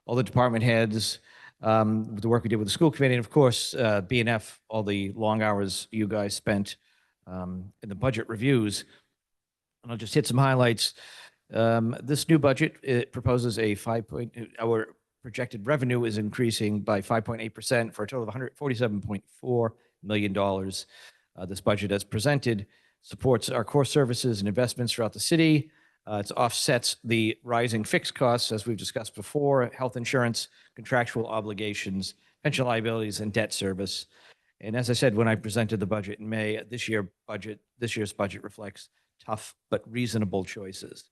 Speaker 12: all the department heads, the work we did with the school committee, and of course, BNF, all the long hours you guys spent in the budget reviews. And I'll just hit some highlights. This new budget, it proposes our projected revenue is increasing by 5.8% for a total of $147.4 million. This budget, as presented, supports our core services and investments throughout the city. It offsets the rising fixed costs, as we've discussed before, health insurance, contractual obligations, pension liabilities, and debt service. And as I said, when I presented the budget in May, this year's budget reflects tough but reasonable choices.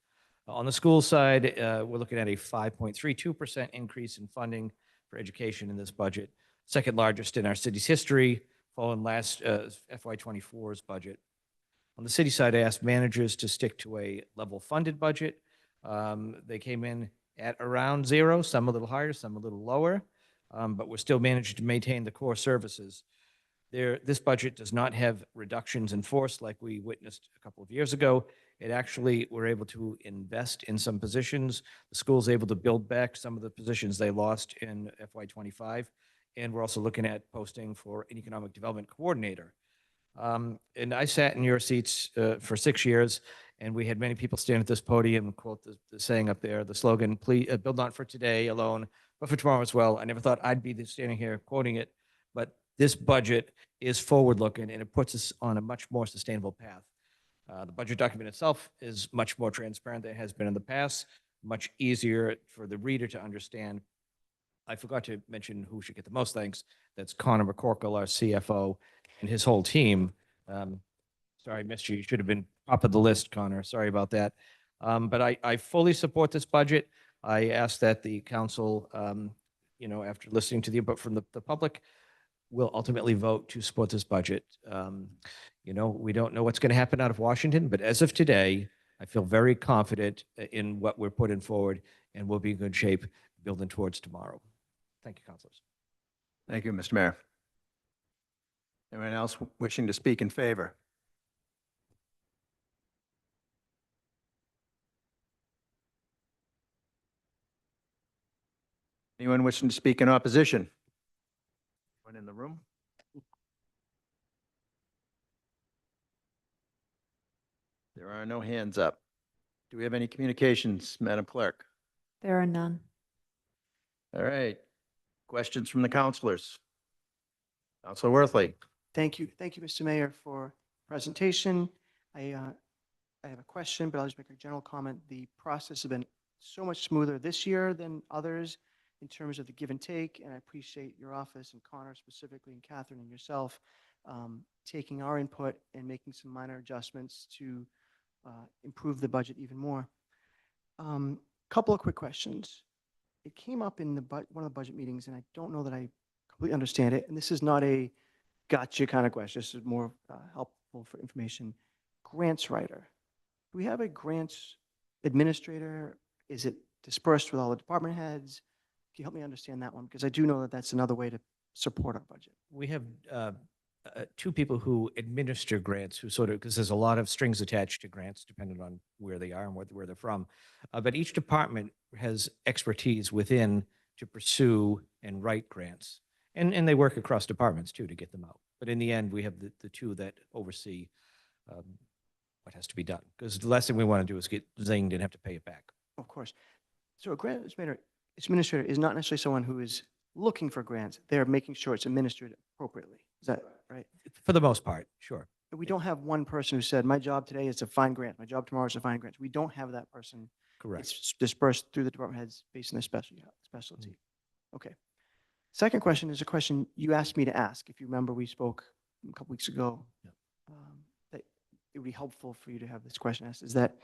Speaker 12: On the school side, we're looking at a 5.32% increase in funding for education in this budget, second largest in our city's history, following last FY24's budget. On the city side, I asked managers to stick to a level funded budget. They came in at around zero, some a little higher, some a little lower, but we're still managing to maintain the core services. This budget does not have reductions in force like we witnessed a couple of years ago. It actually, we're able to invest in some positions. The school's able to build back some of the positions they lost in FY25. And we're also looking at posting for an economic development coordinator. And I sat in your seats for 6 years, and we had many people stand at this podium and quote the saying up there, the slogan, "Please build not for today alone, but for tomorrow as well." I never thought I'd be standing here quoting it, but this budget is forward-looking, and it puts us on a much more sustainable path. The budget document itself is much more transparent than it has been in the past, much easier for the reader to understand. I forgot to mention who should get the most thanks. That's Connor McCorkle, our CFO, and his whole team. Sorry, I missed you. You should have been top of the list, Connor. Sorry about that. But I fully support this budget. I ask that the council, after listening to the input from the public, will ultimately vote to support this budget. We don't know what's going to happen out of Washington, but as of today, I feel very confident in what we're putting forward, and we'll be in good shape building towards tomorrow. Thank you, councilors.
Speaker 1: Thank you, Mr. Mayor. Anyone else wishing to speak in favor? Anyone wishing to speak in opposition? One in the room? There are no hands up. Do we have any communications, Madam Clerk?
Speaker 2: There are none.
Speaker 1: All right. Questions from the councilors? Councilor Worthley.
Speaker 6: Thank you. Thank you, Mr. Mayor, for presentation. I have a question, but I'll just make a general comment. The process has been so much smoother this year than others in terms of the give and take, and I appreciate your office and Connor specifically, and Catherine and yourself taking our input and making some minor adjustments to improve the budget even more. Couple of quick questions. It came up in one of the budget meetings, and I don't know that I completely understand it, and this is not a gotcha kind of question. This is more helpful for information. Grants writer. Do we have a grants administrator? Is it dispersed with all the department heads? Can you help me understand that one? Because I do know that that's another way to support our budget.
Speaker 12: We have two people who administer grants, who because there's a lot of strings attached to grants depending on where they are and where they're from. But each department has expertise within to pursue and write grants. And they work across departments too to get them out. But in the end, we have the two that oversee what has to be done. Because the last thing we want to do is get zinged and have to pay it back.
Speaker 6: Of course. So a grant administrator is not necessarily someone who is looking for grants. They're making sure it's administered appropriately. Is that right?
Speaker 12: For the most part, sure.
Speaker 6: We don't have one person who said, my job today is to find grants. My job tomorrow is to find grants. We don't have that person.
Speaker 12: Correct.
Speaker 6: It's dispersed through the department heads based on their specialty. Okay. Second question is a question you asked me to ask. If you remember, we spoke a couple weeks ago.
Speaker 12: Yep.
Speaker 6: That it would be helpful for you to have this question asked. Is that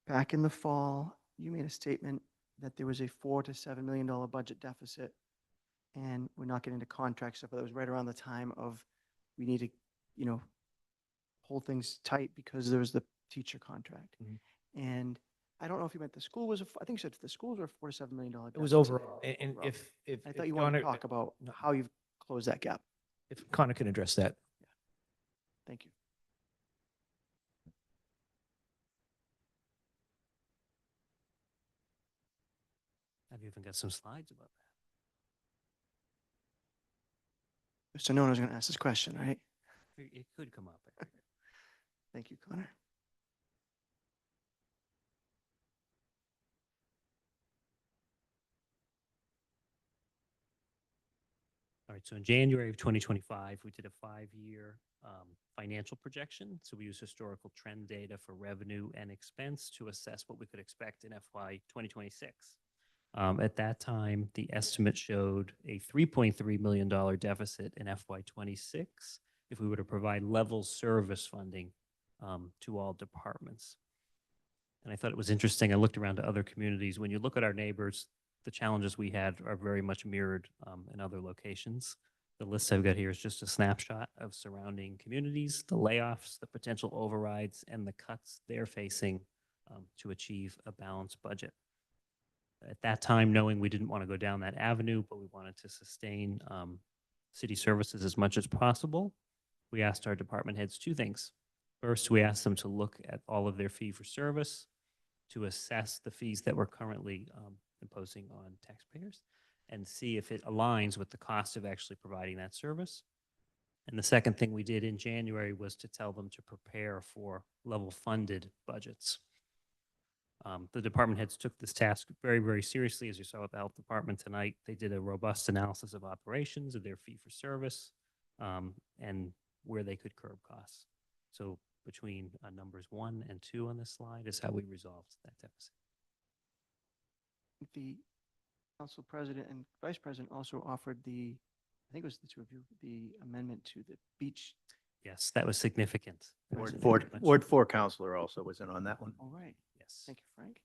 Speaker 6: back in the fall, you made a statement that there was a $4 to $7 million budget deficit and we're not getting into contract stuff, but that was right around the time of, we need to, you know, hold things tight because there was the teacher contract. And I don't know if you meant the school was, I think you said the schools were $4 to $7 million.
Speaker 12: It was
Speaker 6: deficit
Speaker 12: overall. And
Speaker 6: overall.
Speaker 12: if
Speaker 6: I thought you wanted to talk about
Speaker 12: no.
Speaker 6: how you've closed that gap.
Speaker 12: If Connor can address that.
Speaker 6: Thank you.
Speaker 13: I've even got some slides about that.
Speaker 6: Mr. Nona's going to ask this question, right?
Speaker 13: It could come up.
Speaker 6: Thank you, Connor.
Speaker 13: All right, so in January of 2025, we did a 5-year financial projection. So we use historical trend data for revenue and expense to assess what we could expect in FY 2026. At that time, the estimate showed a $3.3 million deficit in FY 26 if we were to provide level service funding to all departments. And I thought it was interesting. I looked around to other communities. When you look at our neighbors, the challenges we had are very much mirrored in other locations. The list I've got here is just a snapshot of surrounding communities, the layoffs, the potential overrides, and the cuts they're facing to achieve a balanced budget. At that time, knowing we didn't want to go down that avenue, but we wanted to sustain city services as much as possible, we asked our department heads 2 things. First, we asked them to look at all of their fee for service to assess the fees that we're currently imposing on taxpayers and see if it aligns with the cost of actually providing that service. And the second thing we did in January was to tell them to prepare for level funded budgets. The department heads took this task very, very seriously. As you saw with the health department tonight, they did a robust analysis of operations, of their fee for service, and where they could curb costs. So between numbers 1 and 2 on this slide is how we resolved that deficit.
Speaker 6: The council president and vice president also offered the, I think it was the 2 of you, the amendment to the beach.
Speaker 13: Yes, that was significant.
Speaker 1: Ward 4 counselor also was in on that one.
Speaker 6: All right.
Speaker 13: Yes.
Speaker 6: Thank you, Frank.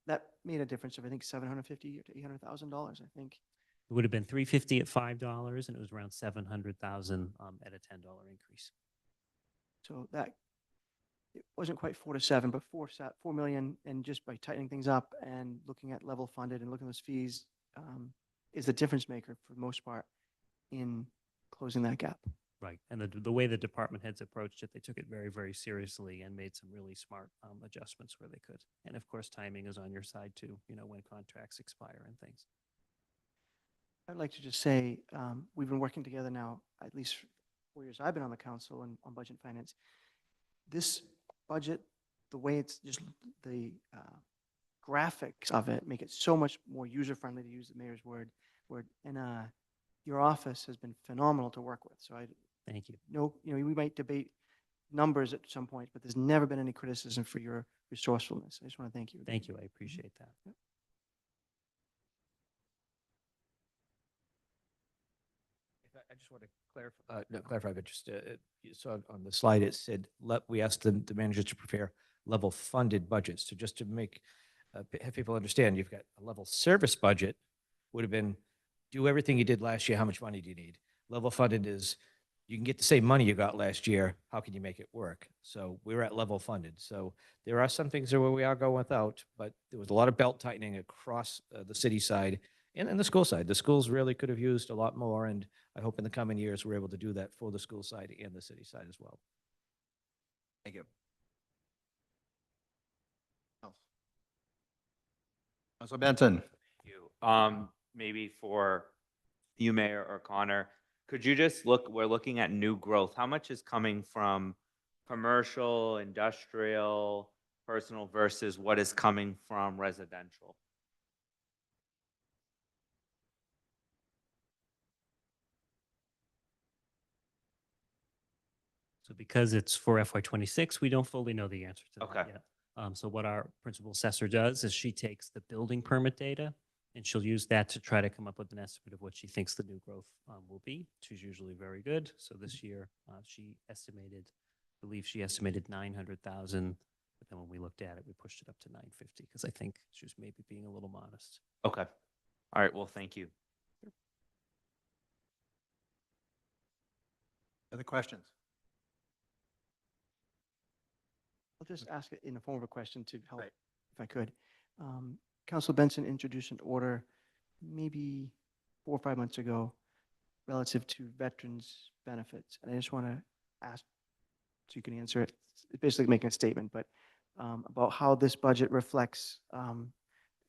Speaker 6: That made a difference of, I think, $750,000 to $800,000, I think.
Speaker 13: It would have been $350 at $5, and it was around $700,000 at a $10 increase.
Speaker 6: So that, it wasn't quite 4 to 7, but 4 million, and just by tightening things up and looking at level funded and looking at those fees is the difference maker for the most part in closing that gap.
Speaker 13: Right. And the way the department heads approached it, they took it very, very seriously and made some really smart adjustments where they could. And of course, timing is on your side too, you know, when contracts expire and things.
Speaker 6: I'd like to just say, we've been working together now, at least 4 years I've been on the council and on budget and finance. This budget, the way it's just the graphics of it make it so much more user-friendly, to use the mayor's word. And your office has been phenomenal to work with. So
Speaker 13: Thank you.
Speaker 6: we might debate numbers at some point, but there's never been any criticism for your resourcefulness. I just want to thank you.
Speaker 13: Thank you. I appreciate that.
Speaker 6: Yep.
Speaker 12: I just want to clarify, but just you saw on the slide, it said, we asked the managers to prepare level funded budgets. So just to make, have people understand, you've got a level service budget would have been, do everything you did last year, how much money do you need? Level funded is, you can get the same money you got last year, how can you make it work? So we're at level funded. So there are some things there where we are going without, but there was a lot of belt tightening across the city side and the school side. The schools really could have used a lot more, and I hope in the coming years we're able to do that for the school side and the city side as well.
Speaker 1: Thank you. Councilor Benson.
Speaker 8: You. Maybe for you, Mayor, or Connor, could you just we're looking at new growth. How much is coming from commercial, industrial, personal versus what is coming from residential?
Speaker 13: So because it's for FY26, we don't fully know the answer to
Speaker 8: Okay.
Speaker 13: that yet. So what our principal assessor does is she takes the building permit data and she'll use that to try to come up with an estimate of what she thinks the new growth will be. She's usually very good. So this year she estimated, I believe she estimated 900,000. But then when we looked at it, we pushed it up to 950 because I think she was maybe being a little modest.
Speaker 8: Okay. All right. Well, thank you.
Speaker 1: Other questions?
Speaker 6: I'll just ask it in the form of a question to help,
Speaker 1: Right.
Speaker 6: if I could. Council Benson introduced an order maybe 4 or 5 months ago relative to veterans' benefits. And I just want to ask, so you can answer it, it's basically making a statement, but about how this budget reflects,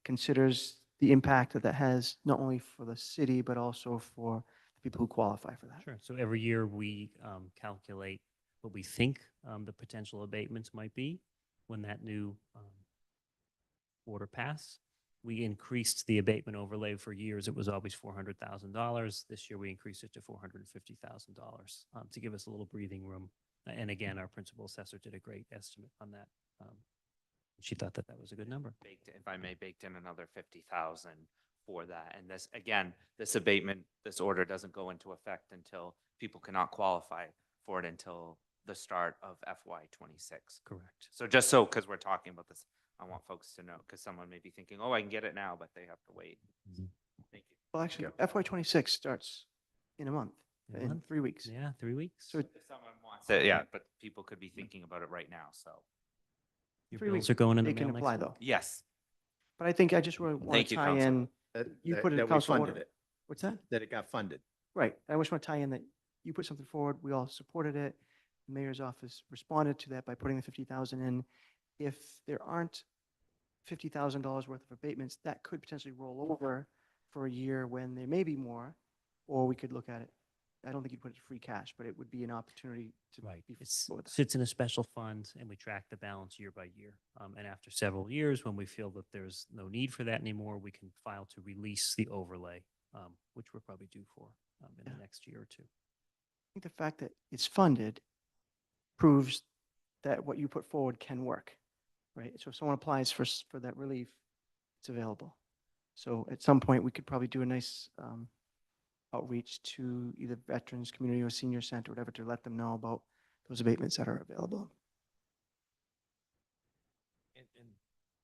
Speaker 6: considers the impact that that has not only for the city, but also for the people who qualify for that.
Speaker 13: Sure. So every year we calculate what we think the potential abatements might be when that new order passed. We increased the abatement overlay for years. It was always $400,000. This year we increased it to $450,000 to give us a little breathing room. And again, our principal assessor did a great estimate on that. She thought that that was a good number.
Speaker 8: If I may, baked in another 50,000 for that. And this, again, this abatement, this order doesn't go into effect until people cannot qualify for it until the start of FY '26.
Speaker 13: Correct.
Speaker 8: So just so, because we're talking about this, I want folks to know, because someone may be thinking, oh, I can get it now, but they have to wait.
Speaker 13: Mhm.
Speaker 8: Thank you.
Speaker 6: Well, actually, FY '26 starts in a month,
Speaker 13: In a
Speaker 6: in
Speaker 13: month?
Speaker 6: 3 weeks.
Speaker 13: Yeah, 3 weeks.
Speaker 6: So
Speaker 8: If someone wants it, yeah, but people could be thinking about it right now, so.
Speaker 13: Your
Speaker 6: 3
Speaker 13: bills
Speaker 6: weeks,
Speaker 13: are going in the
Speaker 6: it can
Speaker 13: mail next
Speaker 6: apply
Speaker 13: week.
Speaker 6: though.
Speaker 8: Yes,
Speaker 6: But I think I just want
Speaker 8: Thank
Speaker 6: to
Speaker 8: you,
Speaker 6: tie
Speaker 8: Counsel.
Speaker 6: in, you put it in
Speaker 1: That we
Speaker 6: council
Speaker 1: funded
Speaker 6: order.
Speaker 1: it,
Speaker 6: What's that?
Speaker 1: that it got funded.
Speaker 6: Right. I just want to tie in that you put something forward, we all supported it. The mayor's office responded to that by putting the 50,000 in. If there aren't $50,000 worth of abatements, that could potentially roll over for a year when there may be more, or we could look at it. I don't think you'd put it free cash, but it would be an opportunity to
Speaker 13: Right.
Speaker 6: be
Speaker 13: It
Speaker 6: for that.
Speaker 13: sits in a special fund and we track the balance year by year. And after several years, when we feel that there's no need for that anymore, we can file to release the overlay, which we're probably due for in
Speaker 6: Yeah.
Speaker 13: the next year or two.
Speaker 6: I think the fact that it's funded proves that what you put forward can work, right? So if someone applies for that relief, it's available. So at some point, we could probably do a nice outreach to either veterans, community, or senior center, whatever, to let them know about those abatements that are available.
Speaker 12: And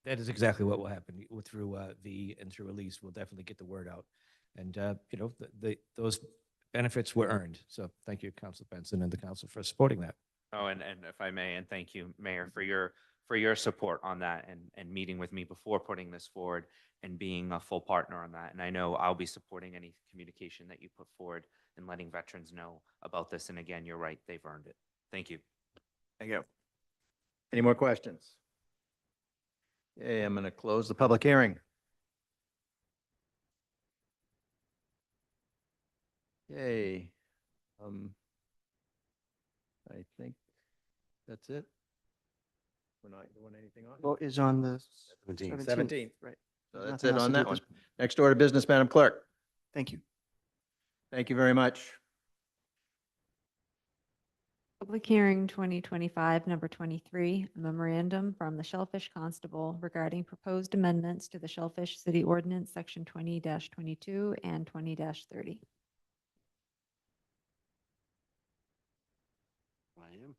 Speaker 12: that is exactly what will happen through through release. We'll definitely get the word out. And, those benefits were earned. So thank you, Council Benson and the council for supporting that.
Speaker 8: oh, and if I may, and thank you, Mayor, for your support on that and meeting with me before putting this forward and being a full partner on that. And I know I'll be supporting any communication that you put forward and letting veterans know about this. And again, you're right, they've earned it. Thank you.
Speaker 1: Thank you. Any more questions? Okay, I'm going to close the public hearing. Okay. I think that's it. We're not doing anything on it?
Speaker 6: Vote is on the
Speaker 4: 17th.
Speaker 1: 17th.
Speaker 6: Right.
Speaker 1: So
Speaker 6: There's
Speaker 1: that's
Speaker 6: nothing
Speaker 1: it
Speaker 6: else
Speaker 1: on
Speaker 6: to do
Speaker 1: that
Speaker 6: at
Speaker 1: one.
Speaker 6: this point.
Speaker 1: Next order of business, Madam Clerk.
Speaker 6: Thank you.
Speaker 1: Thank you very much.
Speaker 2: Public hearing 2025, number 23, a memorandum from the Shellfish Constable regarding proposed amendments to the Shellfish City Ordinance, Section 20-22 and 20-30.
Speaker 4: I am.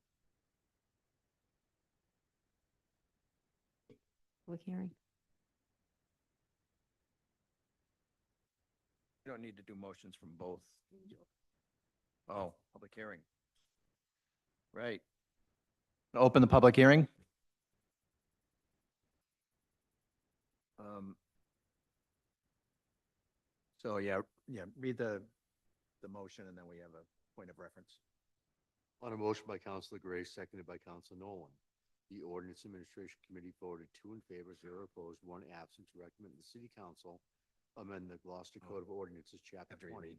Speaker 2: Public hearing.
Speaker 1: You don't need to do motions from both. Oh, public hearing. Right. Open the public hearing. So yeah, read the motion and then we have a point of reference.
Speaker 4: On a motion by Councilor Gray, seconded by Councilor Nolan. The Ordinance Administration Committee voted 2 in favor, 0 opposed, 1 absent to recommend the City Council amend the Gloucester Code of Ordinances, Chapter
Speaker 1: After you
Speaker 4: 20,
Speaker 1: read.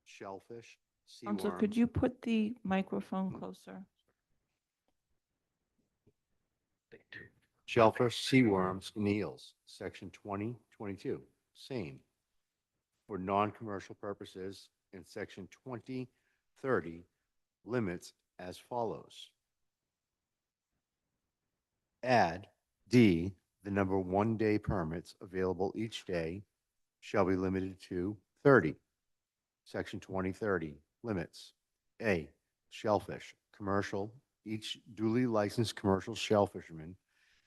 Speaker 4: shellfish,
Speaker 5: Council, could
Speaker 4: seaworms.
Speaker 5: you put the microphone closer?
Speaker 4: Shellfish, seaworms, and eels, Section 2022, same. For non-commercial purposes, in Section 2030, limits as follows. Add D, the number 1-day permits available each day shall be limited to 30. Section 2030, limits. A, shellfish, commercial, each duly licensed commercial shellfisherman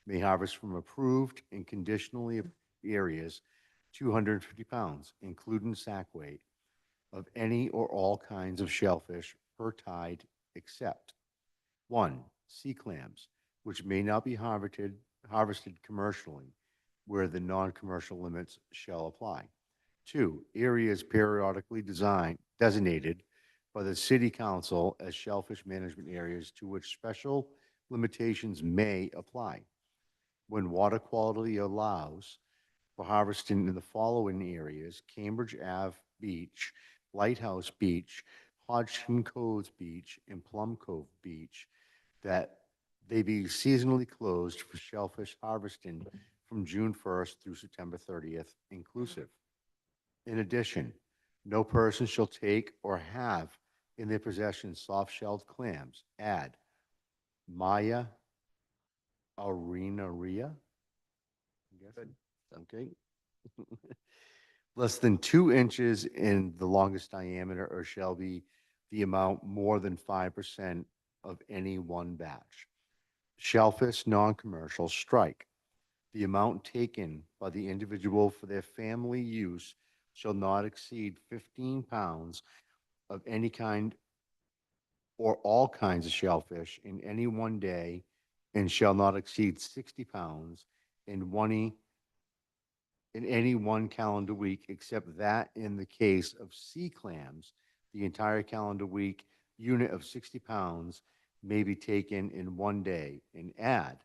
Speaker 4: may harvest from approved and conditionally areas 250 pounds, including sack weight, of any or all kinds of shellfish per tide except: 1, sea clams, which may not be harvested commercially, where the non-commercial limits shall apply. 2, areas periodically designated by the city council as shellfish management areas to which special limitations may apply. When water quality allows for harvesting in the following areas: Cambridge Ave Beach, Lighthouse Beach, Hodgson Cove Beach, and Plum Cove Beach, that they be seasonally closed for shellfish harvesting from June 1st through September 30th inclusive. In addition, no person shall take or have in their possession soft-shelled clams. Add Maya arenaria. Okay. Less than 2 inches in the longest diameter, or shall be the amount more than 5% of any one batch. Shellfish non-commercial strike. The amount taken by the individual for their family use shall not exceed 15 pounds of any kind or all kinds of shellfish in any one day, and shall not exceed 60 pounds in any one calendar week, except that in the case of sea clams, the entire calendar week unit of 60 pounds may be taken in one day. And add,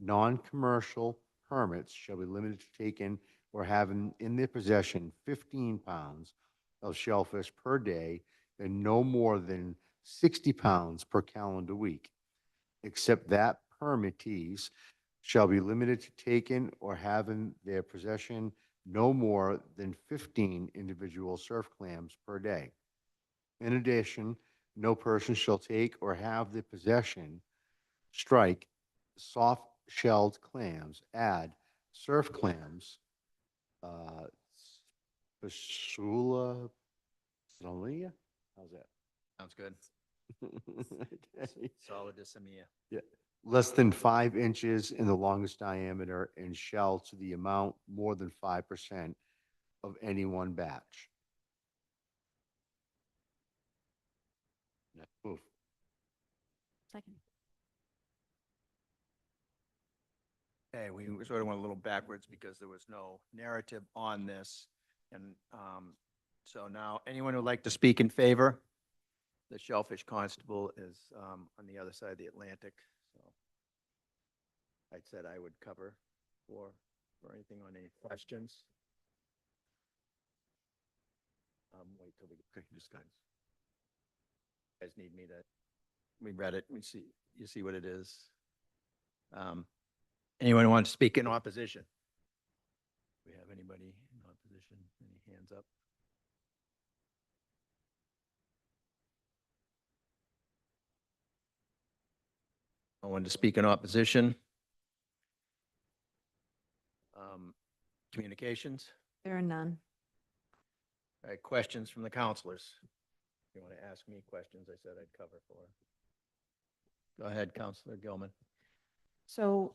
Speaker 4: non-commercial permits shall be limited to taking or having in their possession 15 pounds of shellfish per day and no more than 60 pounds per calendar week, except that permittees shall be limited to taking or have in their possession no more than 15 individual surf clams per day. In addition, no person shall take or have the possession, strike, soft-shelled clams. Add surf clams, Spasula, Solia? How's that?
Speaker 1: Sounds good.
Speaker 4: Okay.
Speaker 1: Solidissima.
Speaker 4: Yeah, less than 5 inches in the longest diameter and shell to the amount more than 5% of any one batch. Next move.
Speaker 2: Second.
Speaker 1: Okay, we sort of went a little backwards because there was no narrative on this. And so now, anyone who'd like to speak in favor? The Shellfish Constable is on the other side of the Atlantic, so I said I would cover for anything on any questions. Wait till we get discuss. You guys need me to, we read it, we see, you see what it is. Anyone want to speak in opposition? Do we have anybody in opposition? Any hands up? No one to speak in opposition? Communications?
Speaker 2: There are none.
Speaker 1: All right, questions from the counselors? If you want to ask me questions, I said I'd cover for. Go ahead, Counselor Gilman.
Speaker 5: So,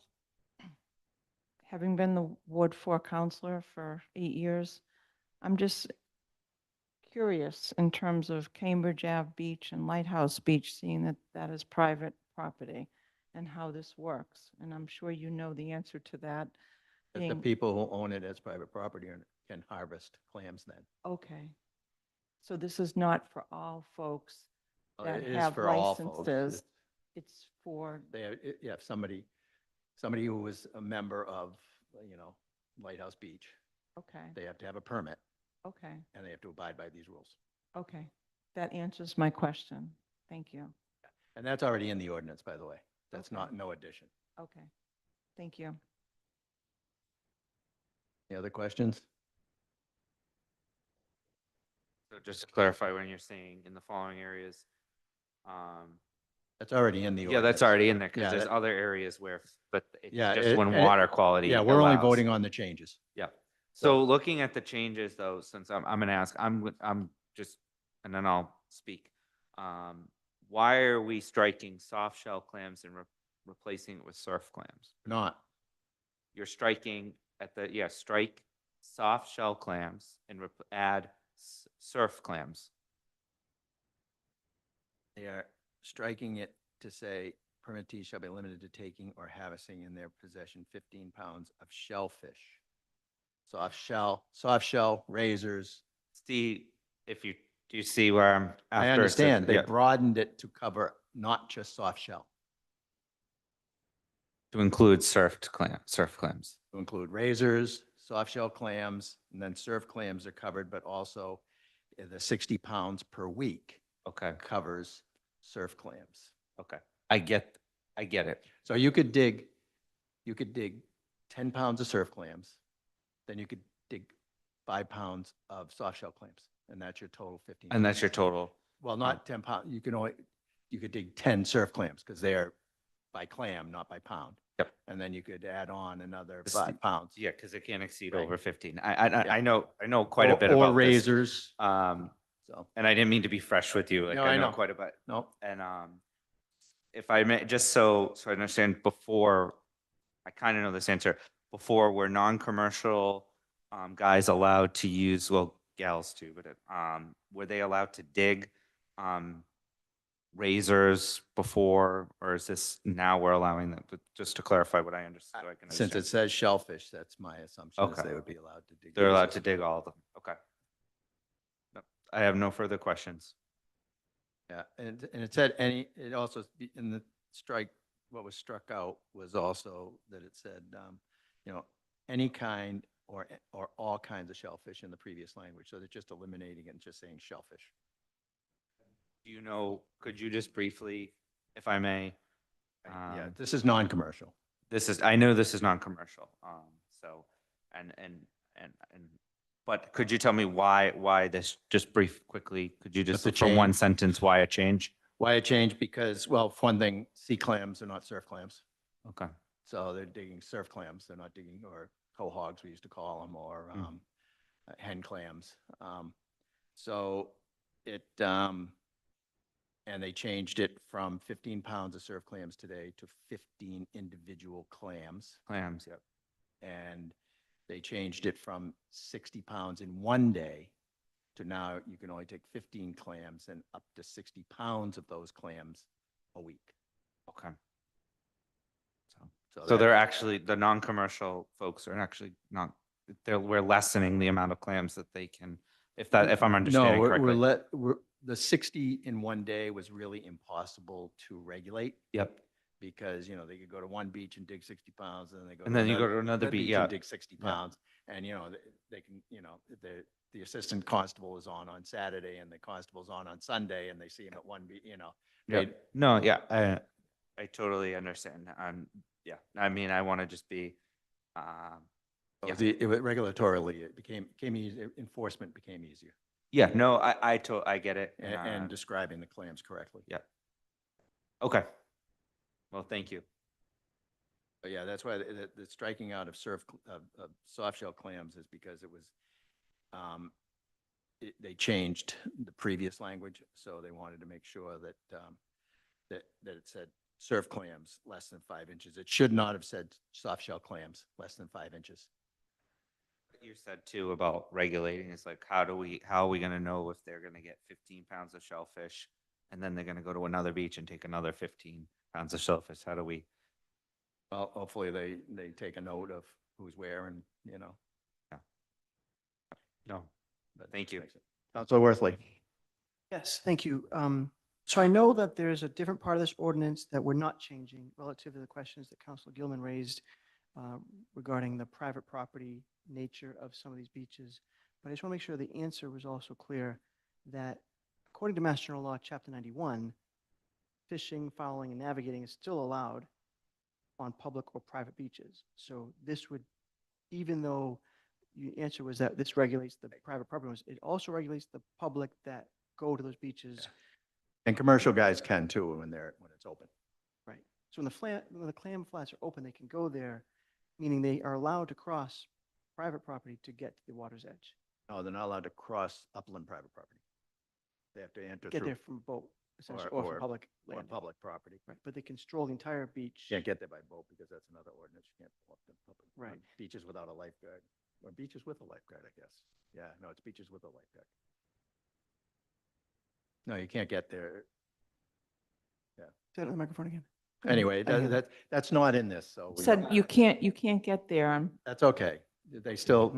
Speaker 5: having been the Ward 4 counselor for 8 years, I'm just curious in terms of Cambridge Ave Beach and Lighthouse Beach, seeing that that is private property, and how this works. And I'm sure you know the answer to that.
Speaker 1: That the people who own it as private property can harvest clams then.
Speaker 5: Okay. So this is not for all folks
Speaker 1: Oh,
Speaker 5: that
Speaker 1: it is
Speaker 5: have
Speaker 1: for all folks.
Speaker 5: licenses. It's for,
Speaker 1: They have, yeah, somebody who was a member of, Lighthouse Beach,
Speaker 5: okay,
Speaker 1: they have to have a permit
Speaker 5: okay,
Speaker 1: and they have to abide by these rules.
Speaker 5: okay. That answers my question. Thank you.
Speaker 1: And that's already in the ordinance, by the way. That's
Speaker 5: Okay.
Speaker 1: not, no addition.
Speaker 5: Okay. Thank you.
Speaker 1: Any other questions?
Speaker 8: So just to clarify, when you're saying in the following areas,
Speaker 1: That's already in the
Speaker 8: yeah,
Speaker 1: ordinance.
Speaker 8: that's already in there, because
Speaker 1: Yeah,
Speaker 8: there's
Speaker 1: that-
Speaker 8: other areas where, but it's
Speaker 1: Yeah,
Speaker 8: just when
Speaker 1: and
Speaker 8: water quality
Speaker 1: Yeah, we're only
Speaker 8: allows.
Speaker 1: voting on the changes.
Speaker 8: Yeah. So looking at the changes though, since I'm gonna ask, I'm just, and then I'll speak. Why are we striking soft shell clams and replacing it with surf clams?
Speaker 1: Not.
Speaker 8: You're striking at the, yeah, strike soft shell clams and add surf clams.
Speaker 1: They are striking it to say permittees shall be limited to taking or harvesting in their possession 15 pounds of shellfish. Soft shell, razors.
Speaker 8: See, if you, do you see where I'm
Speaker 1: I
Speaker 8: after? it says-
Speaker 1: understand. They
Speaker 8: yeah,
Speaker 1: broadened it to cover not just soft shell,
Speaker 8: to include surf clams.
Speaker 1: to include razors, soft shell clams, and then surf clams are covered, but also the 60 pounds per week
Speaker 8: Okay,
Speaker 1: covers surf clams.
Speaker 8: okay. I get it.
Speaker 1: So you could dig 10 pounds of surf clams, then you could dig 5 pounds of soft shell clams, and that's your total 15.
Speaker 8: And that's your
Speaker 1: pounds.
Speaker 8: total.
Speaker 1: Well, not 10 pounds, you could dig 10 surf clams because they're by clam, not by pound.
Speaker 8: Yep.
Speaker 1: And then you could add on another
Speaker 8: This-
Speaker 1: 5 pounds.
Speaker 8: Yeah, because it can't exceed
Speaker 1: Right.
Speaker 8: over 15.
Speaker 1: Yeah.
Speaker 8: I know quite a bit
Speaker 1: Or
Speaker 8: about this.
Speaker 1: razors, so,
Speaker 8: And I didn't mean to be fresh with you. Like,
Speaker 1: No,
Speaker 8: I
Speaker 1: I
Speaker 8: know
Speaker 1: know.
Speaker 8: quite a bit.
Speaker 1: no,
Speaker 8: And if I may, just so I understand, before, I kind of know this answer. Before, were non-commercial guys allowed to use, well, gals too, but were they allowed to dig razors before, or is this now we're allowing them? But just to clarify what I understood, so I can
Speaker 1: since it
Speaker 8: understand.
Speaker 1: says shellfish, that's my assumption is
Speaker 8: Okay.
Speaker 1: they would be allowed to dig.
Speaker 8: They're allowed
Speaker 1: razors.
Speaker 8: to dig all of them. Okay. No, I have no further questions.
Speaker 1: Yeah, and it said it also, in the strike, what was struck out was also that it said, any kind or all kinds of shellfish in the previous language. So they're just eliminating it and just saying shellfish.
Speaker 8: Do you know, could you just briefly, if I may?
Speaker 1: Yeah, this is non-commercial.
Speaker 8: I know this is non-commercial, so, but could you tell me why this, just quickly, could you just,
Speaker 1: Just a
Speaker 8: for one
Speaker 1: change.
Speaker 8: sentence, why a change?
Speaker 1: Why it changed? Because, well, for one thing, sea clams are not surf clams.
Speaker 8: Okay,
Speaker 1: So they're digging surf clams. They're not digging, or quahogs, we used to call them, or hen clams. So it, and they changed it from 15 pounds of surf clams today to 15 individual clams.
Speaker 8: clams, yep.
Speaker 1: And they changed it from 60 pounds in one day to now you can only take 15 clams and up to 60 pounds of those clams a week.
Speaker 8: Okay. So
Speaker 1: that-
Speaker 8: they're actually, the non-commercial folks are actually not, we're lessening the amount of clams that they can, if I'm understanding
Speaker 1: No,
Speaker 8: correctly.
Speaker 1: the 60 in one day was really impossible to regulate
Speaker 8: Yep.
Speaker 1: because, they could go to one beach and dig 60 pounds and then they go.
Speaker 8: And then you go to another beach, yeah.
Speaker 1: And dig 60
Speaker 8: Yeah.
Speaker 1: pounds. And, they can, the assistant constable is on Saturday and the constable's on Sunday and they see him at one beach,
Speaker 8: Yeah.
Speaker 1: they-
Speaker 8: No, yeah, I totally understand. Yeah, I mean, I want to just be, yeah.
Speaker 1: regulatorily, it became easy, enforcement became easier
Speaker 8: Yeah, no, I get it.
Speaker 1: and describing the clams correctly.
Speaker 8: Yeah. Okay. Well, thank you.
Speaker 1: But yeah, that's why the striking out of soft shell clams is because it was, they changed the previous language, so they wanted to make sure that, that it said surf clams less than 5 inches. It should not have said soft shell clams less than 5 inches.
Speaker 8: What you said too about regulating is like, how are we going to know if they're going to get 15 pounds of shellfish and then they're going to go to another beach and take another 15 pounds of shellfish? How do we?
Speaker 1: Well, hopefully they take a note of who's where and,
Speaker 8: Yeah. No,
Speaker 1: but
Speaker 8: thank you.
Speaker 1: Councilor Worthley.
Speaker 6: Yes, thank you. So I know that there's a different part of this ordinance that we're not changing relative to the questions that Councilor Gilman raised regarding the private property nature of some of these beaches. But I just want to make sure the answer was also clear that according to Mass General Law, Chapter 91, fishing, fouling, and navigating is still allowed on public or private beaches. So this would, even though your answer was that this regulates the private property owners, it also regulates the public that go to those beaches.
Speaker 1: And commercial guys can too when it's open.
Speaker 6: Right. So when the clam flats are open, they can go there, meaning they are allowed to cross private property to get to the water's edge.
Speaker 1: No, they're not allowed to cross upland private property. They have to enter
Speaker 6: Get
Speaker 1: through
Speaker 6: there from boat, essentially, or from public
Speaker 1: or
Speaker 6: land.
Speaker 1: public property.
Speaker 6: Right, but they can stroll the entire beach.
Speaker 1: Can't get there by boat because that's another ordinance. You can't walk the public.
Speaker 6: Right.
Speaker 1: Beaches without a lifeguard, or beaches with a lifeguard, I guess. Yeah, no, it's beaches with a lifeguard. No, you can't get there.
Speaker 6: Say it on the microphone again.
Speaker 1: Anyway,
Speaker 6: I hear
Speaker 1: that's not in this, so. we
Speaker 5: Said
Speaker 1: don't-
Speaker 5: you can't get there.
Speaker 1: That's okay. They still,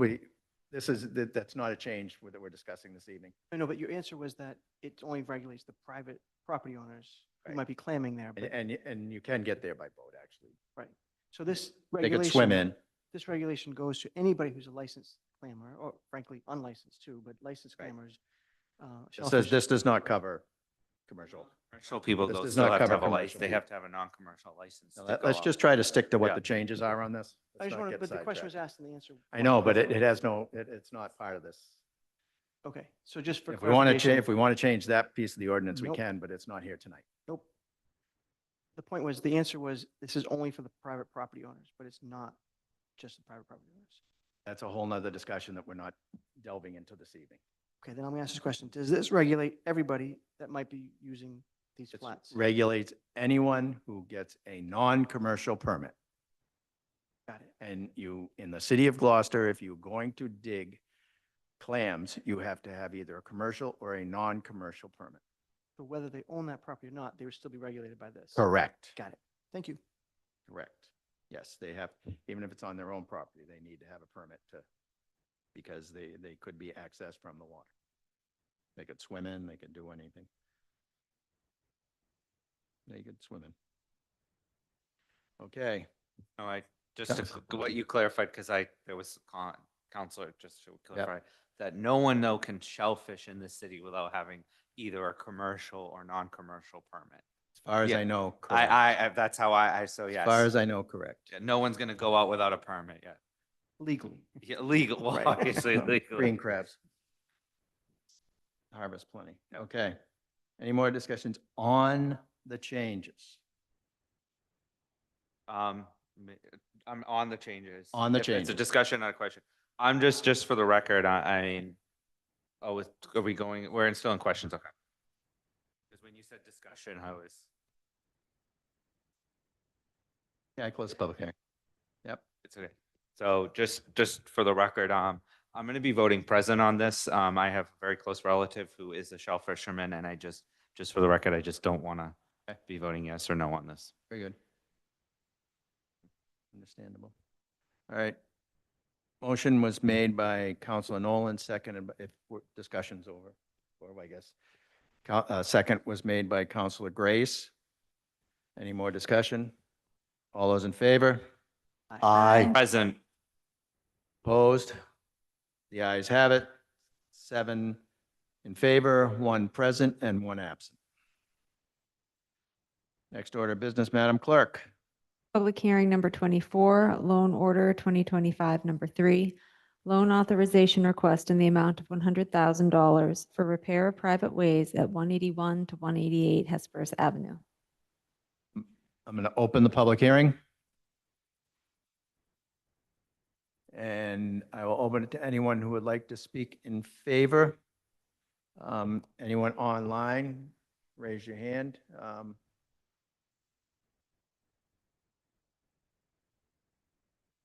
Speaker 1: that's not a change that we're discussing this evening.
Speaker 6: I know, but your answer was that it only regulates the private property owners who
Speaker 1: Right.
Speaker 6: might be clamming there. But,
Speaker 1: And you can get there by boat, actually.
Speaker 6: right. So this
Speaker 1: They
Speaker 6: regulation.
Speaker 1: could swim in.
Speaker 6: This regulation goes to anybody who's a licensed clammer, or frankly, unlicensed too, but licensed
Speaker 1: Right.
Speaker 6: clammers.
Speaker 1: This does not cover commercial.
Speaker 8: Commercial people
Speaker 1: This
Speaker 8: though
Speaker 1: does
Speaker 8: still
Speaker 1: not
Speaker 8: have to
Speaker 1: cover
Speaker 8: have a license.
Speaker 1: commercial
Speaker 8: They
Speaker 1: people.
Speaker 8: have to have a non-commercial license.
Speaker 1: Now,
Speaker 8: to go
Speaker 1: Let's
Speaker 8: out.
Speaker 1: just try to stick to what
Speaker 8: Yeah.
Speaker 1: the changes are on this.
Speaker 6: I
Speaker 1: Let's
Speaker 6: just
Speaker 1: not
Speaker 6: wanted,
Speaker 1: get
Speaker 6: but the question was
Speaker 1: sidetracked.
Speaker 6: asked and the answer.
Speaker 1: I know, but
Speaker 6: wasn't
Speaker 1: it has no, it's not part of this.
Speaker 6: Okay, so just for
Speaker 1: If we want to
Speaker 6: clarification.
Speaker 1: change, if we want to change that piece of the ordinance, we
Speaker 6: Nope.
Speaker 1: can, but it's not here tonight.
Speaker 6: Nope. The point was, the answer was, this is only for the private property owners, but it's not just the private property owners.
Speaker 1: That's a whole nother discussion that we're not delving into this evening.
Speaker 6: Okay, then I'm gonna ask this question. Does this regulate everybody that might be using these
Speaker 1: It
Speaker 6: flats?
Speaker 1: regulates anyone who gets a non-commercial permit.
Speaker 6: Got it.
Speaker 1: And you, in the city of Gloucester, if you're going to dig clams, you have to have either a commercial or a non-commercial permit.
Speaker 6: So whether they own that property or not, they would still be regulated by this.
Speaker 1: Correct.
Speaker 6: Got it. Thank you.
Speaker 1: Correct. Yes, they have, even if it's on their own property, they need to have a permit because they could be accessed from the water. They could swim in, they could do anything. They could swim in. Okay,
Speaker 8: No, just what you clarified, because there was counselor, just to clarify, that no one though can shellfish in this city without having either a commercial or non-commercial permit.
Speaker 1: as far as
Speaker 8: Yeah.
Speaker 1: I know, correct.
Speaker 8: That's how so yes.
Speaker 1: As far as I know, correct.
Speaker 8: Yeah, no one's gonna go out without a permit yet.
Speaker 6: Legally.
Speaker 8: Yeah, legal, well,
Speaker 1: Right.
Speaker 8: obviously legal.
Speaker 1: Green crabs. Harvest plenty. Okay. Any more discussions on the changes?
Speaker 8: I'm on the changes.
Speaker 1: On the
Speaker 8: If It's a
Speaker 1: changes.
Speaker 8: discussion, not a question. I'm just for the record, I mean, are we going, we're still in questions, okay. Because when you said discussion, I was,
Speaker 1: Yeah, I close the public hearing.
Speaker 8: it's okay. So just for the record, I'm going to be voting present on this. I have a very close relative who is a shell fisherman, and just for the record, I just don't want to be voting yes or no on this.
Speaker 1: Very good. Understandable. All right. Motion was made by Councilor Nolan, seconded, if discussion's over, or I guess. Second was made by Councilor Grace. Any more discussion? All those in favor?
Speaker 4: Aye.
Speaker 8: Present.
Speaker 1: Opposed? The ayes have it. 7 in favor, 1 present, and 1 absent. Next order of business, Madam Clerk.
Speaker 2: Public hearing number 24, loan order 2025, number 3, loan authorization request in the amount of $100,000 for repair of private ways at 181 to 188 Hesperus Avenue.
Speaker 1: I'm going to open the public hearing. And I will open it to anyone who would like to speak in favor. Anyone online, raise your hand.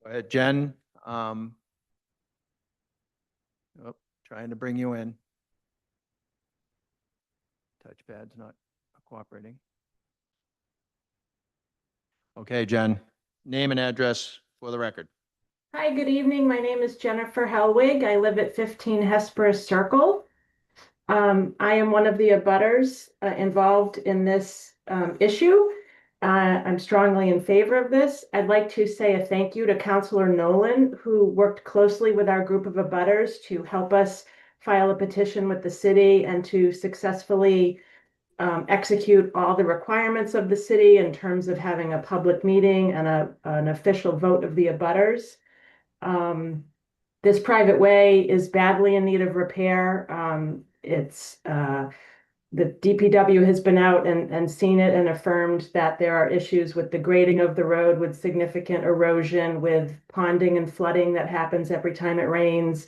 Speaker 1: Go ahead, Jen. Trying to bring you in. Touchpad's not cooperating. Okay, Jen, name and address for the record.
Speaker 14: Hi, good evening. My name is Jennifer Helwig. I live at 15 Hesperus Circle. I am one of the abutters involved in this issue. I'm strongly in favor of this. I'd like to say a thank you to Councilor Nolan, who worked closely with our group of abutters to help us file a petition with the city and to successfully execute all the requirements of the city in terms of having a public meeting and an official vote of the abutters. This private way is badly in need of repair. The DPW has been out and seen it and affirmed that there are issues with the grading of the road, with significant erosion, with ponding and flooding that happens every time it rains,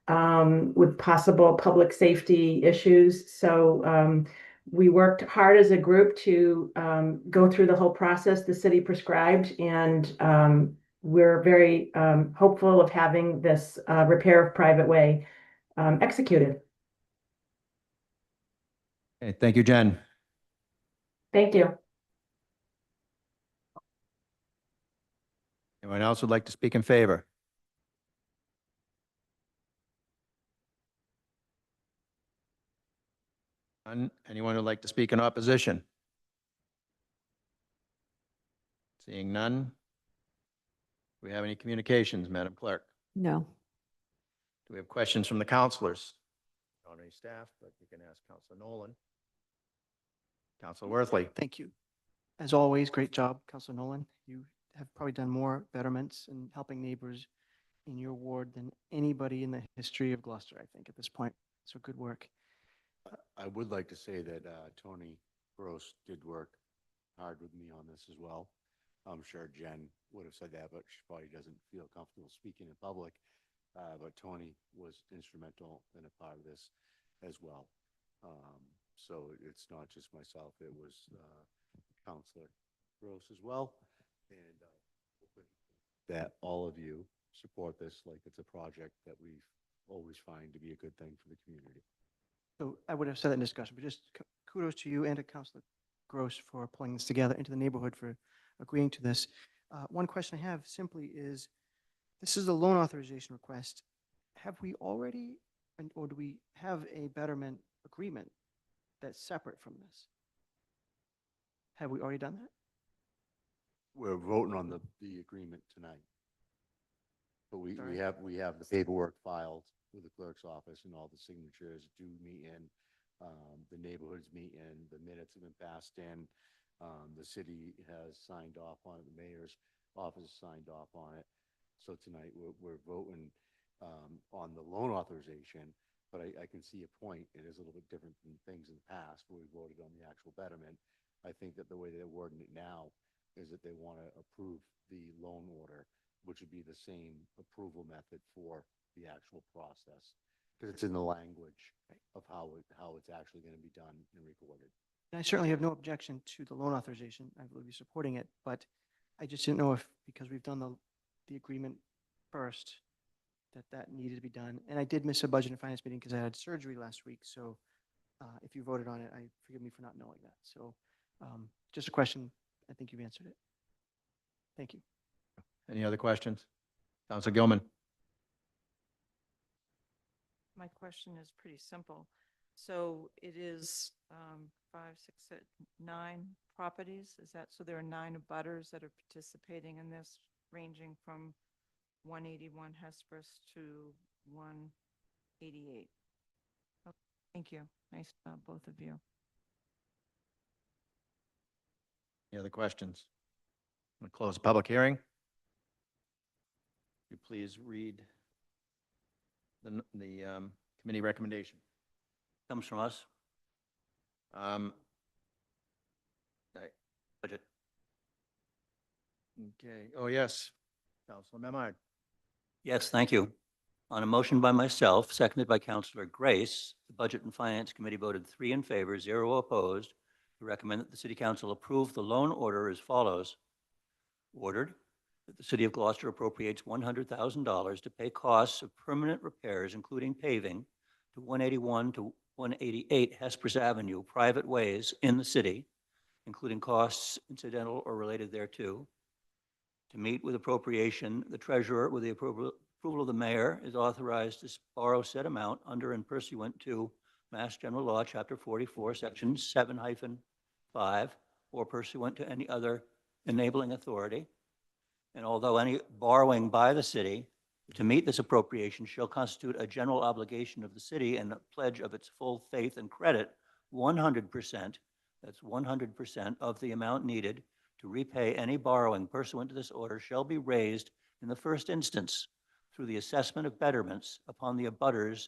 Speaker 14: with possible public safety issues. So we worked hard as a group to go through the whole process the city prescribed, and we're very hopeful of having this repair of private way executed.
Speaker 1: Okay, thank you, Jen.
Speaker 14: Thank you.
Speaker 1: Anyone else would like to speak in favor? None? Anyone who'd like to speak in opposition? Seeing none? Do we have any communications, Madam Clerk?
Speaker 2: No.
Speaker 1: Do we have questions from the counselors? Not any staff, but you can ask Counselor Nolan. Counselor Worthley.
Speaker 6: Thank you. As always, great job, Councilor Nolan. You have probably done more betterments and helping neighbors in your ward than anybody in the history of Gloucester, I think, at this point. So good work.
Speaker 4: I would like to say that Tony Gross did work hard with me on this as well. I'm sure Jen would have said that, but she probably doesn't feel comfortable speaking in public. But Tony was instrumental in a part of this as well. So it's not just myself, it was Counselor Gross as well. And hoping that all of you support this like it's a project that we always find to be a good thing for the community.
Speaker 6: So I would have said that in discussion, but just kudos to you and to Councilor Gross for pulling this together, into the neighborhood for agreeing to this. One question I have simply is, this is a loan authorization request. Have we already, or do we have a betterment agreement that's separate from this? Have we already done that?
Speaker 4: We're voting on the agreement tonight. But we
Speaker 6: Sorry.
Speaker 4: have the paperwork filed with the clerk's office, and all the signatures do meet in, the neighborhoods meet in, the minutes have been passed in, the city has signed off on it, the mayor's office signed off on it. So tonight we're voting on the loan authorization, but I can see a point. It is a little bit different than things in the past where we voted on the actual betterment. I think that the way they're wording it now is that they want to approve the loan order, which would be the same approval method for the actual process, because it's in the language of how it's actually going to be done and recorded.
Speaker 6: And I certainly have no objection to the loan authorization. I will be supporting it, but I just didn't know if, because we've done the agreement first, that needed to be done. And I did miss a budget and finance meeting because I had surgery last week. So if you voted on it, forgive me for not knowing that. So just a question. I think you've answered it. Thank you.
Speaker 1: Any other questions? Counselor Gilman.
Speaker 5: My question is pretty simple. So it is 5, 6, 9 properties? Is that, so there are 9 abutters that are participating in this, ranging from 181 Hesperus to 188? Oh, thank you. Nice job, both of you.
Speaker 1: Any other questions? I'm going to close the public hearing. Would you please read the committee recommendation?
Speaker 7: Comes from us. Budget.
Speaker 1: Okay. Oh, yes. Counselor Memard.
Speaker 7: Yes, thank you. On a motion by myself, seconded by Councilor Grace, the Budget and Finance Committee voted 3 in favor, 0 opposed, to recommend that the City Council approve the loan order as follows. Ordered that the City of Gloucester appropriates $100,000 to pay costs of permanent repairs, including paving, to 181 to 188 Hesperus Avenue, private ways in the city, including costs incidental or related thereto. To meet with appropriation, the treasurer, with the approval of the mayor, is authorized to borrow said amount under and pursuant to Mass General Law, Chapter 44, Section 7-5, or pursuant to any other enabling authority. And although any borrowing by the city to meet this appropriation shall constitute a general obligation of the city and a pledge of its full faith and credit, 100%, that's 100% of the amount needed to repay any borrowing pursuant to this order shall be raised in the first instance through the assessment of betterments upon the abutters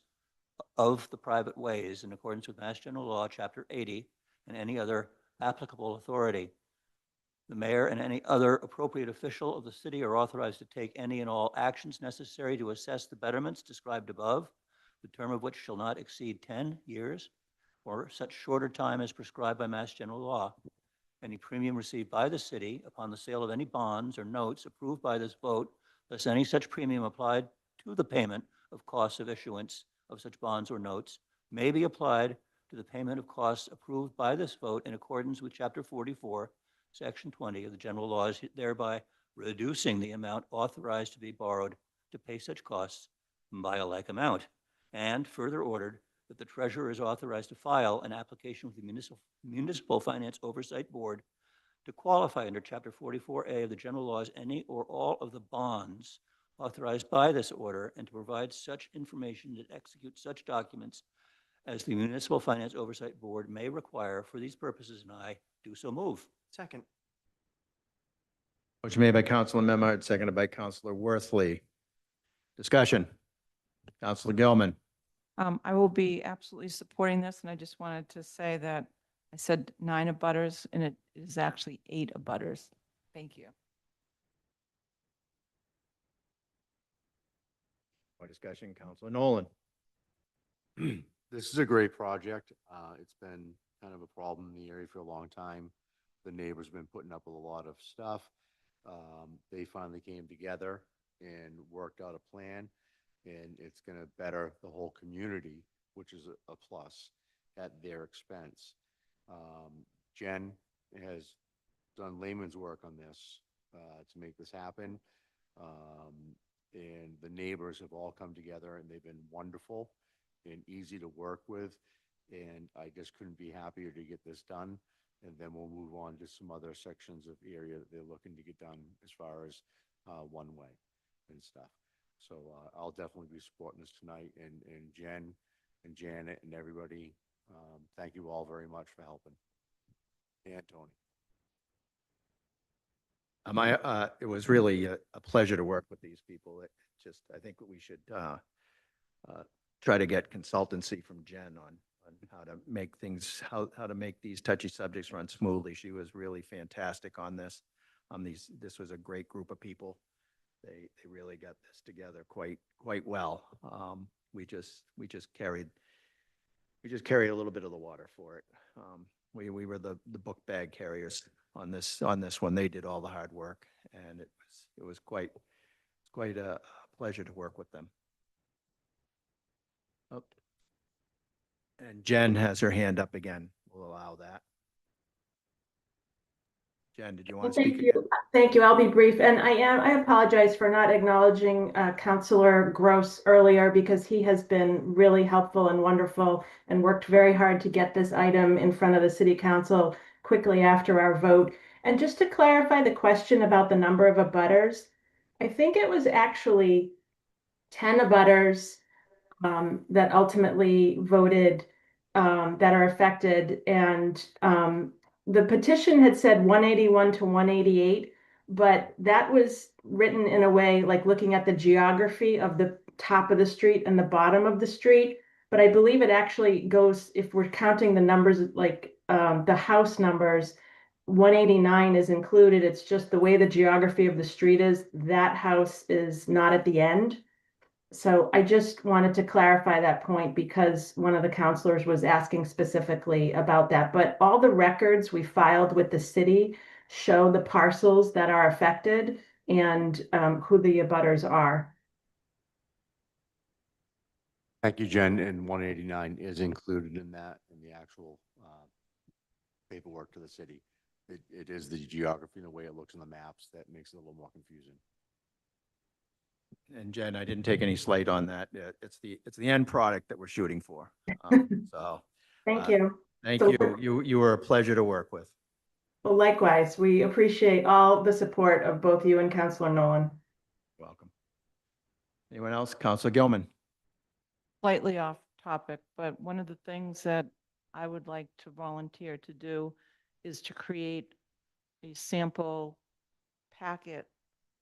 Speaker 7: of the private ways in accordance with Mass General Law, Chapter 80, and any other applicable authority. The mayor and any other appropriate official of the city are authorized to take any and all actions necessary to assess the betterments described above, the term of which shall not exceed 10 years or such shorter time as prescribed by Mass General Law. Any premium received by the city upon the sale of any bonds or notes approved by this vote, less any such premium applied to the payment of costs of issuance of such bonds or notes, may be applied to the payment of costs approved by this vote in accordance with Chapter 44, Section 20 of the general laws, thereby reducing the amount authorized to be borrowed to pay such costs by a like amount, and further ordered that the treasurer is authorized to file an application with the Municipal Finance Oversight Board to qualify under Chapter 44A of the general laws any or all of the bonds authorized by this order, and to provide such information that execute such documents as the Municipal Finance Oversight Board may require for these purposes, and I do so move.
Speaker 6: Second.
Speaker 1: Motion made by Counselor Memhard, seconded by Counselor Worthley. Discussion. Counselor Gilman.
Speaker 5: I will be absolutely supporting this, and I just wanted to say that I said 9 abutters, and it is actually 8 abutters. Thank you.
Speaker 1: More discussion. Counselor Nolan.
Speaker 4: This is a great project. It's been kind of a problem in the area for a long time. The neighbors have been putting up with a lot of stuff. They finally came together and worked out a plan, and it's going to better the whole community, which is a plus at their expense. Jen has done layman's work on this to make this happen. And the neighbors have all come together, and they've been wonderful and easy to work with. And I just couldn't be happier to get this done. And then we'll move on to some other sections of area that they're looking to get done as far as one way and stuff. So I'll definitely be supporting this tonight. And Jen and Janet and everybody, thank you all very much for helping. And Tony.
Speaker 1: It was really a pleasure to work with these people. I think we should try to get consultancy from Jen on how to make things, how to make these touchy subjects run smoothly. She was really fantastic on this. This was a great group of people. They really got this together quite well. We just carried a little bit of the water for it. We were the book bag carriers on this one. They did all the hard work, and it was quite a pleasure to work with them. Oh. And Jen has her hand up again. We'll allow that. Jen, did you want to speak
Speaker 14: Thank you.
Speaker 1: again?
Speaker 14: Thank you. I'll be brief. And I apologize for not acknowledging Councillor Gross earlier, because he has been really helpful and wonderful and worked very hard to get this item in front of the City Council quickly after our vote. And just to clarify the question about the number of abutters, I think it was actually 10 abutters that ultimately voted that are affected. And the petition had said 181 to 188, but that was written in a way like looking at the geography of the top of the street and the bottom of the street. But I believe it actually goes, if we're counting the numbers, like the house numbers, 189 is included. It's just the way the geography of the street is, that house is not at the end. So I just wanted to clarify that point, because one of the counselors was asking specifically about that. But all the records we filed with the city show the parcels that are affected and who the abutters are.
Speaker 4: Thank you, Jen. And 189 is included in that, in the actual paperwork to the city. It is the geography and the way it looks in the maps that makes it a little more confusing.
Speaker 1: And Jen, I didn't take any slight on that. It's the end product that we're shooting for. So
Speaker 14: Thank you.
Speaker 1: thank
Speaker 14: So-
Speaker 1: you. You were a pleasure to work with.
Speaker 14: Well, likewise, we appreciate all the support of both you and Councillor Nolan.
Speaker 1: Welcome. Anyone else? Councilor Gilman.
Speaker 5: Slightly off topic, but one of the things that I would like to volunteer to do is to create a sample packet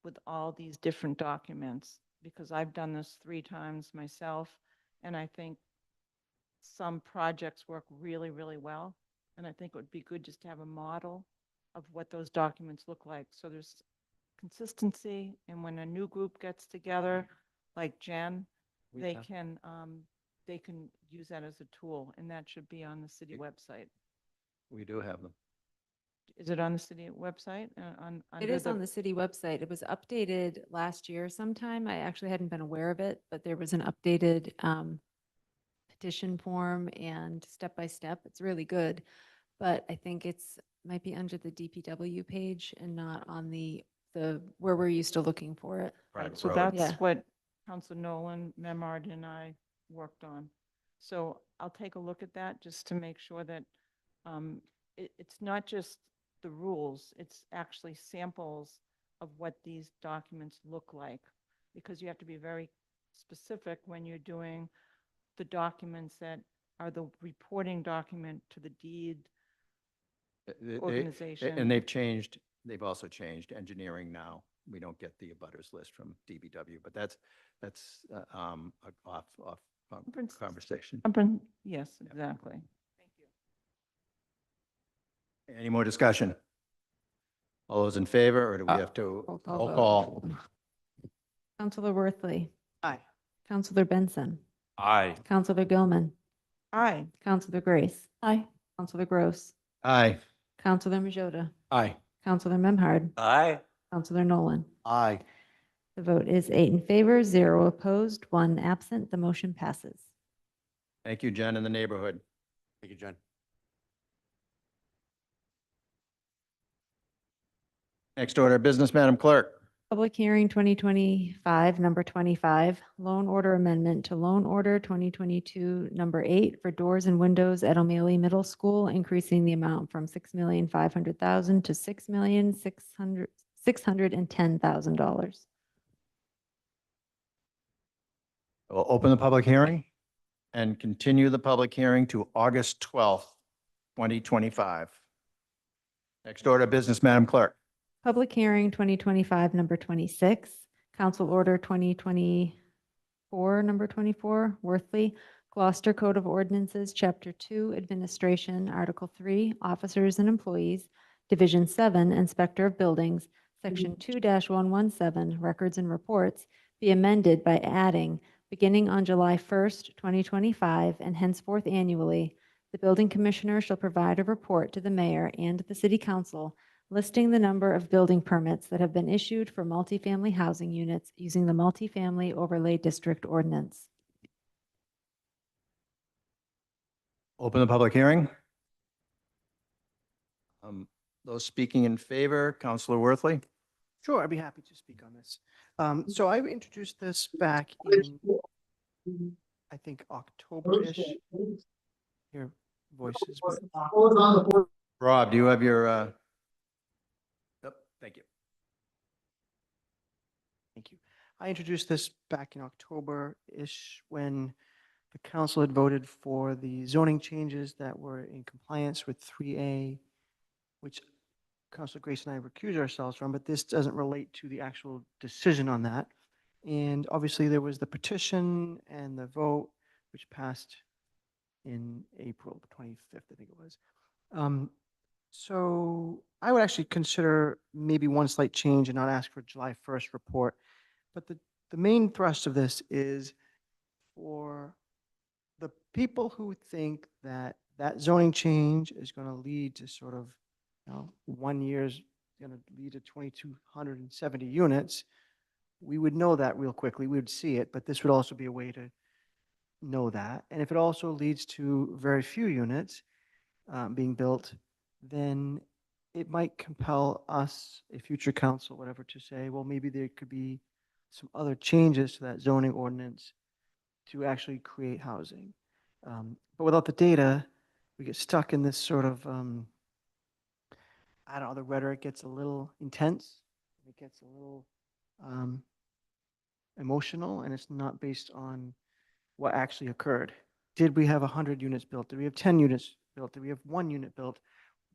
Speaker 5: with all these different documents, because I've done this 3 times myself, and I think some projects work really, really well. And I think it would be good just to have a model of what those documents look like. So there's consistency, and when a new group gets together, like Jen, they can use that as a tool, and that should be on the city website.
Speaker 1: We do have them.
Speaker 5: Is it on the city website?
Speaker 2: It
Speaker 5: under
Speaker 2: is on the city website. It was updated last year sometime. I actually hadn't been aware of it, but there was an updated petition form and step-by-step. It's really good, but I think might be under the DPW page and not on the where we're used to looking for it.
Speaker 1: Private
Speaker 5: So
Speaker 1: road.
Speaker 5: that's
Speaker 2: Yeah.
Speaker 5: what Council Nolan, Memard, and I worked on. So I'll take a look at that just to make sure that it's not just the rules, it's actually samples of what these documents look like. Because you have to be very specific when you're doing the documents that are the reporting document to the deed organization.
Speaker 1: And they've also changed engineering now. We don't get the abutters list from DBW, but that's off conversation.
Speaker 5: Yes, exactly. Thank you.
Speaker 1: Any more discussion? All those in favor, or do we have to
Speaker 2: Roll call
Speaker 1: roll
Speaker 2: vote.
Speaker 1: call?
Speaker 2: Counselor Worthley,
Speaker 6: Aye.
Speaker 2: Counselor Benson,
Speaker 8: Aye.
Speaker 2: Counselor Gilman,
Speaker 5: Aye.
Speaker 2: Counselor Grace. Aye. Counselor Gross,
Speaker 1: Aye.
Speaker 2: Counselor Majota,
Speaker 12: Aye.
Speaker 2: Counselor Memhard,
Speaker 8: Aye.
Speaker 2: Counselor Nolan.
Speaker 4: Aye.
Speaker 2: The vote is 8 in favor, 0 opposed, 1 absent. The motion passes.
Speaker 1: Thank you, Jen, in the neighborhood.
Speaker 4: Thank you, Jen.
Speaker 1: Next order of business, Madam Clerk.
Speaker 2: Public hearing 2025, number 25, loan order amendment to loan order 2022, number 8 for doors and windows at O'Malley Middle School, increasing the amount from $6,500,000 to $6,610,000.
Speaker 1: We'll open the public hearing and continue the public hearing to August 12th, 2025. Next order of business, Madam Clerk.
Speaker 2: Public hearing 2025, number 26, Council Order 2024, number 24, Worthley, Gloucester Code of Ordinances, Chapter 2, Administration, Article 3, Officers and Employees, Division 7, Inspector of Buildings, Section 2-117, Records and Reports, be amended by adding, beginning on July 1st, 2025, and henceforth annually, the building commissioner shall provide a report to the mayor and the city council listing the number of building permits that have been issued for multifamily housing units using the Multifamily Overlay District Ordinance.
Speaker 1: Open the public hearing. Those speaking in favor, Counselor Worthley.
Speaker 6: Sure, I'd be happy to speak on this. So I introduced this back in, I think, October-ish. Your voices, but
Speaker 1: Rob, do you have your, yep, thank you.
Speaker 6: thank you. I introduced this back in October-ish when the council had voted for the zoning changes that were in compliance with 3A, which Councilor Grace and I recuse ourselves from, but this doesn't relate to the actual decision on that. And obviously there was the petition and the vote, which passed in April 25th, I think it was. So I would actually consider maybe one slight change and not ask for July 1st report. But the main thrust of this is for the people who think that that zoning change is going to lead to sort of, 1 year's going to lead to 2,270 units. We would know that real quickly. We would see it, but this would also be a way to know that. And if it also leads to very few units being built, then it might compel us, a future council, whatever, to say, well, maybe there could be some other changes to that zoning ordinance to actually create housing. But without the data, we get stuck in this sort of, I don't know, the rhetoric gets a little intense. It gets a little emotional, and it's not based on what actually occurred. Did we have 100 units built? Did we have 10 units built? Did we have 1 unit built?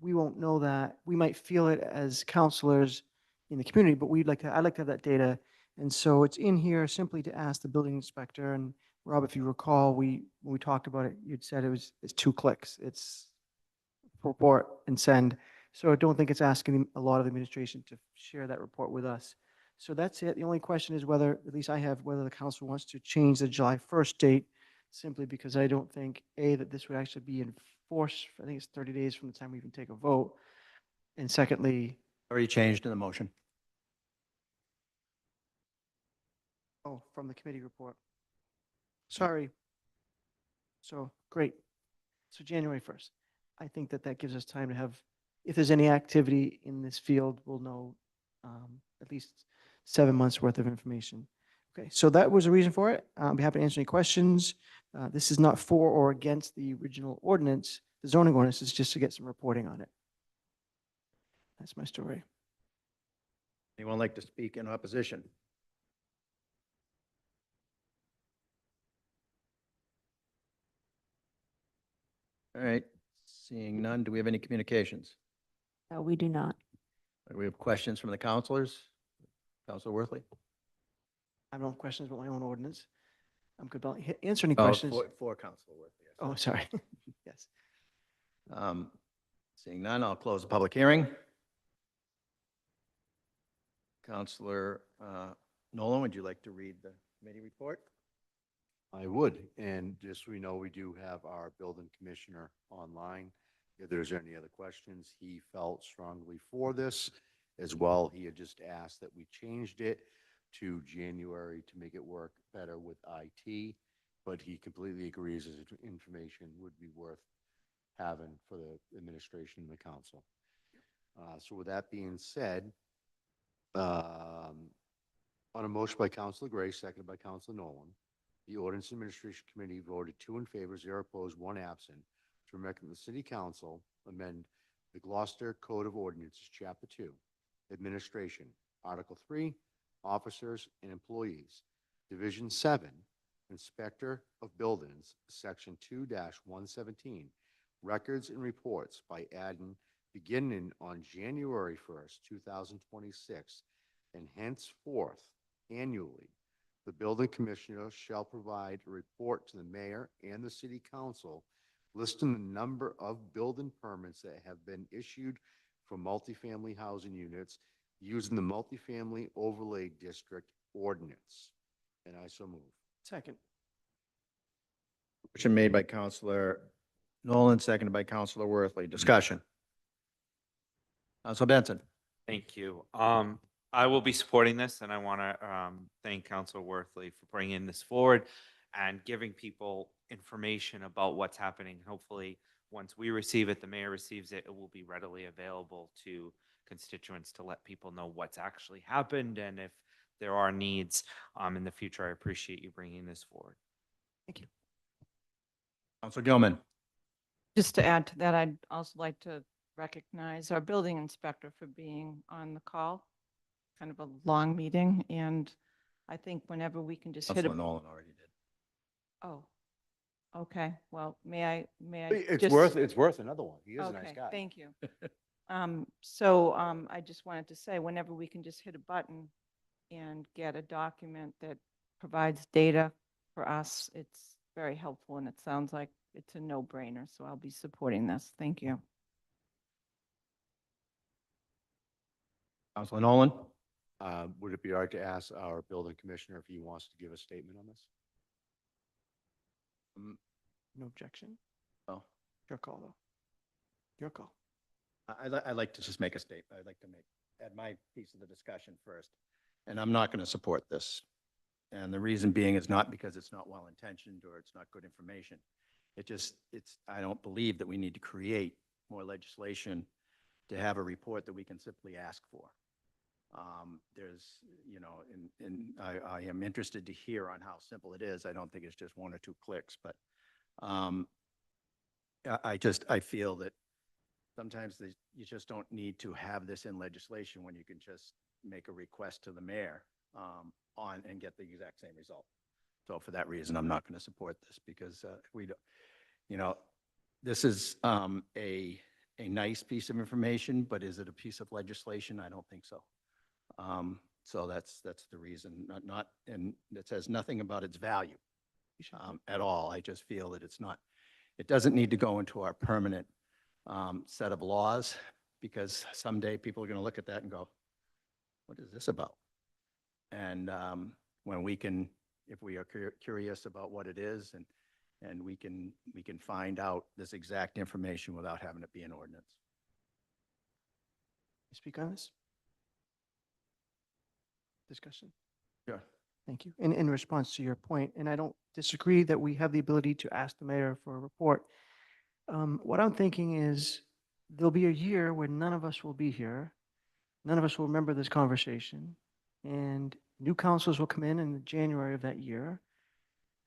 Speaker 6: We won't know that. We might feel it as counselors in the community, but I'd like to have that data. And so it's in here simply to ask the building inspector. And Rob, if you recall, when we talked about it, you'd said it's 2 clicks. It's report and send. So I don't think it's asking a lot of the administration to share that report with us. So that's it. The only question is whether, at least I have, whether the council wants to change the July 1st date, simply because I don't think, A, that this would actually be in force. I think it's 30 days from the time we even take a vote. And secondly,
Speaker 1: Already changed in the motion.
Speaker 6: from the committee report. Sorry. So, great. So January 1st. I think that gives us time to have, if there's any activity in this field, we'll know at least 7 months worth of information. Okay, so that was the reason for it. I'll be happy to answer any questions. This is not for or against the original ordinance, the zoning ordinance, it's just to get some reporting on it. That's my story.
Speaker 1: Anyone like to speak in opposition? All right, seeing none, do we have any communications?
Speaker 2: No, we do not.
Speaker 1: Do we have questions from the counselors? Counselor Worthley?
Speaker 6: I have no questions about my own ordinance. I'm good about answer any
Speaker 1: Oh,
Speaker 6: questions.
Speaker 1: for Counselor Worthley. yes.
Speaker 6: Oh, sorry. Yes.
Speaker 1: Seeing none, I'll close the public hearing. Counselor Nolan, would you like to read the committee report?
Speaker 4: I would, and just so we know, we do have our building commissioner online. If there's any other questions, he felt strongly for this as well. He had just asked that we changed it to January to make it work better with IT, but he completely agrees as information would be worth having for the administration and the council. So with that being said, on a motion by Councilor Gray, seconded by Councilor Nolan, the Ordinance Administration Committee voted 2 in favor, 0 opposed, 1 absent, to recommend the City Council amend the Gloucester Code of Ordinances, Chapter 2, Administration, Article 3, Officers and Employees, Division 7, Inspector of Buildings, Section 2-117, Records and Reports, by adding, beginning on January 1st, 2026, and henceforth annually, the building commissioner shall provide a report to the mayor and the city council listing the number of building permits that have been issued for multifamily housing units using the multifamily overlay district ordinance. And I so move.
Speaker 6: Second.
Speaker 1: Motion made by Counselor Nolan, seconded by Counselor Worthley. Discussion. Counselor Benson?
Speaker 8: Thank you. I will be supporting this, and I want to thank Councilor Worthley for bringing this forward and giving people information about what's happening. Hopefully, once we receive it, the mayor receives it, it will be readily available to constituents to let people know what's actually happened and if there are needs in the future. I appreciate you bringing this forward.
Speaker 6: Thank you.
Speaker 1: Counselor Gilman?
Speaker 5: Just to add to that, I'd also like to recognize our building inspector for being on the call. Kind of a long meeting, and I think whenever we can just hit
Speaker 1: Counselor
Speaker 5: a.
Speaker 1: Nolan already did.
Speaker 5: Oh, okay. Well, may I
Speaker 4: It's
Speaker 5: just-
Speaker 4: worth another one. He is a nice
Speaker 5: Okay,
Speaker 4: guy.
Speaker 5: thank you. I just wanted to say, whenever we can just hit a button and get a document that provides data for us, it's very helpful, and it sounds like it's a no-brainer, so I'll be supporting this. Thank you.
Speaker 1: Counselor Nolan?
Speaker 4: Would it be all right to ask our building commissioner if he wants to give a statement on this?
Speaker 6: No objection.
Speaker 1: Oh.
Speaker 6: Your call, though. Your call.
Speaker 1: I'd like to just make a statement. I'd like to add my piece of the discussion first. And I'm not going to support this. And the reason being is not because it's not well-intentioned or it's not good information. I don't believe that we need to create more legislation to have a report that we can simply ask for. I am interested to hear on how simple it is. I don't think it's just 1 or 2 clicks, but I feel that sometimes you just don't need to have this in legislation when you can just make a request to the mayor and get the exact same result. So for that reason, I'm not going to support this because this is a nice piece of information, but is it a piece of legislation? I don't think so. So that's the reason. And it says nothing about its value at all. I just feel that it doesn't need to go into our permanent set of laws, because someday people are going to look at that and go, what is this about? And if we are curious about what it is, and we can find out this exact information without having it be an ordinance.
Speaker 6: You speak on this? Discussion?
Speaker 1: Sure.
Speaker 6: Thank you. In response to your point, and I don't disagree that we have the ability to ask the mayor for a report. What I'm thinking is there'll be a year when none of us will be here, None of us will remember this conversation. And new councilors will come in January of that year.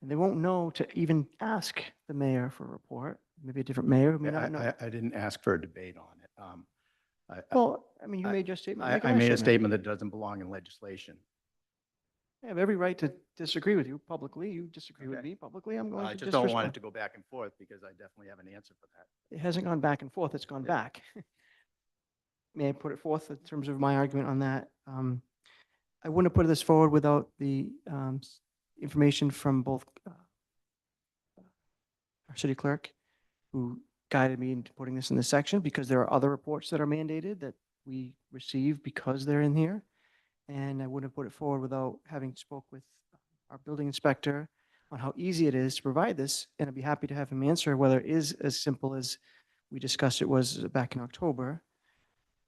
Speaker 6: And they won't know to even ask the mayor for a report. Maybe a different mayor who may not know.
Speaker 1: I didn't ask for a debate on it.
Speaker 6: Well, I mean, you
Speaker 1: I-
Speaker 6: made your statement.
Speaker 1: I
Speaker 6: make
Speaker 1: I
Speaker 6: another
Speaker 1: made a statement that doesn't belong in legislation.
Speaker 6: I have every right to disagree with you publicly. You disagree with
Speaker 1: Okay.
Speaker 6: me publicly. I'm going
Speaker 1: I
Speaker 6: to
Speaker 1: just
Speaker 6: just
Speaker 1: don't want it
Speaker 6: respond.
Speaker 1: to go back and forth because I definitely have an answer for that.
Speaker 6: It hasn't gone back and forth. It's gone
Speaker 1: Yeah.
Speaker 6: back. May I put it forth in terms of my argument on that? I wouldn't have put this forward without the information from both our city clerk, who guided me into putting this in this section, because there are other reports that are mandated that we receive because they're in here. And I wouldn't have put it forward without having spoke with our building inspector on how easy it is to provide this. And I'd be happy to have him answer whether it is as simple as we discussed it was back in October.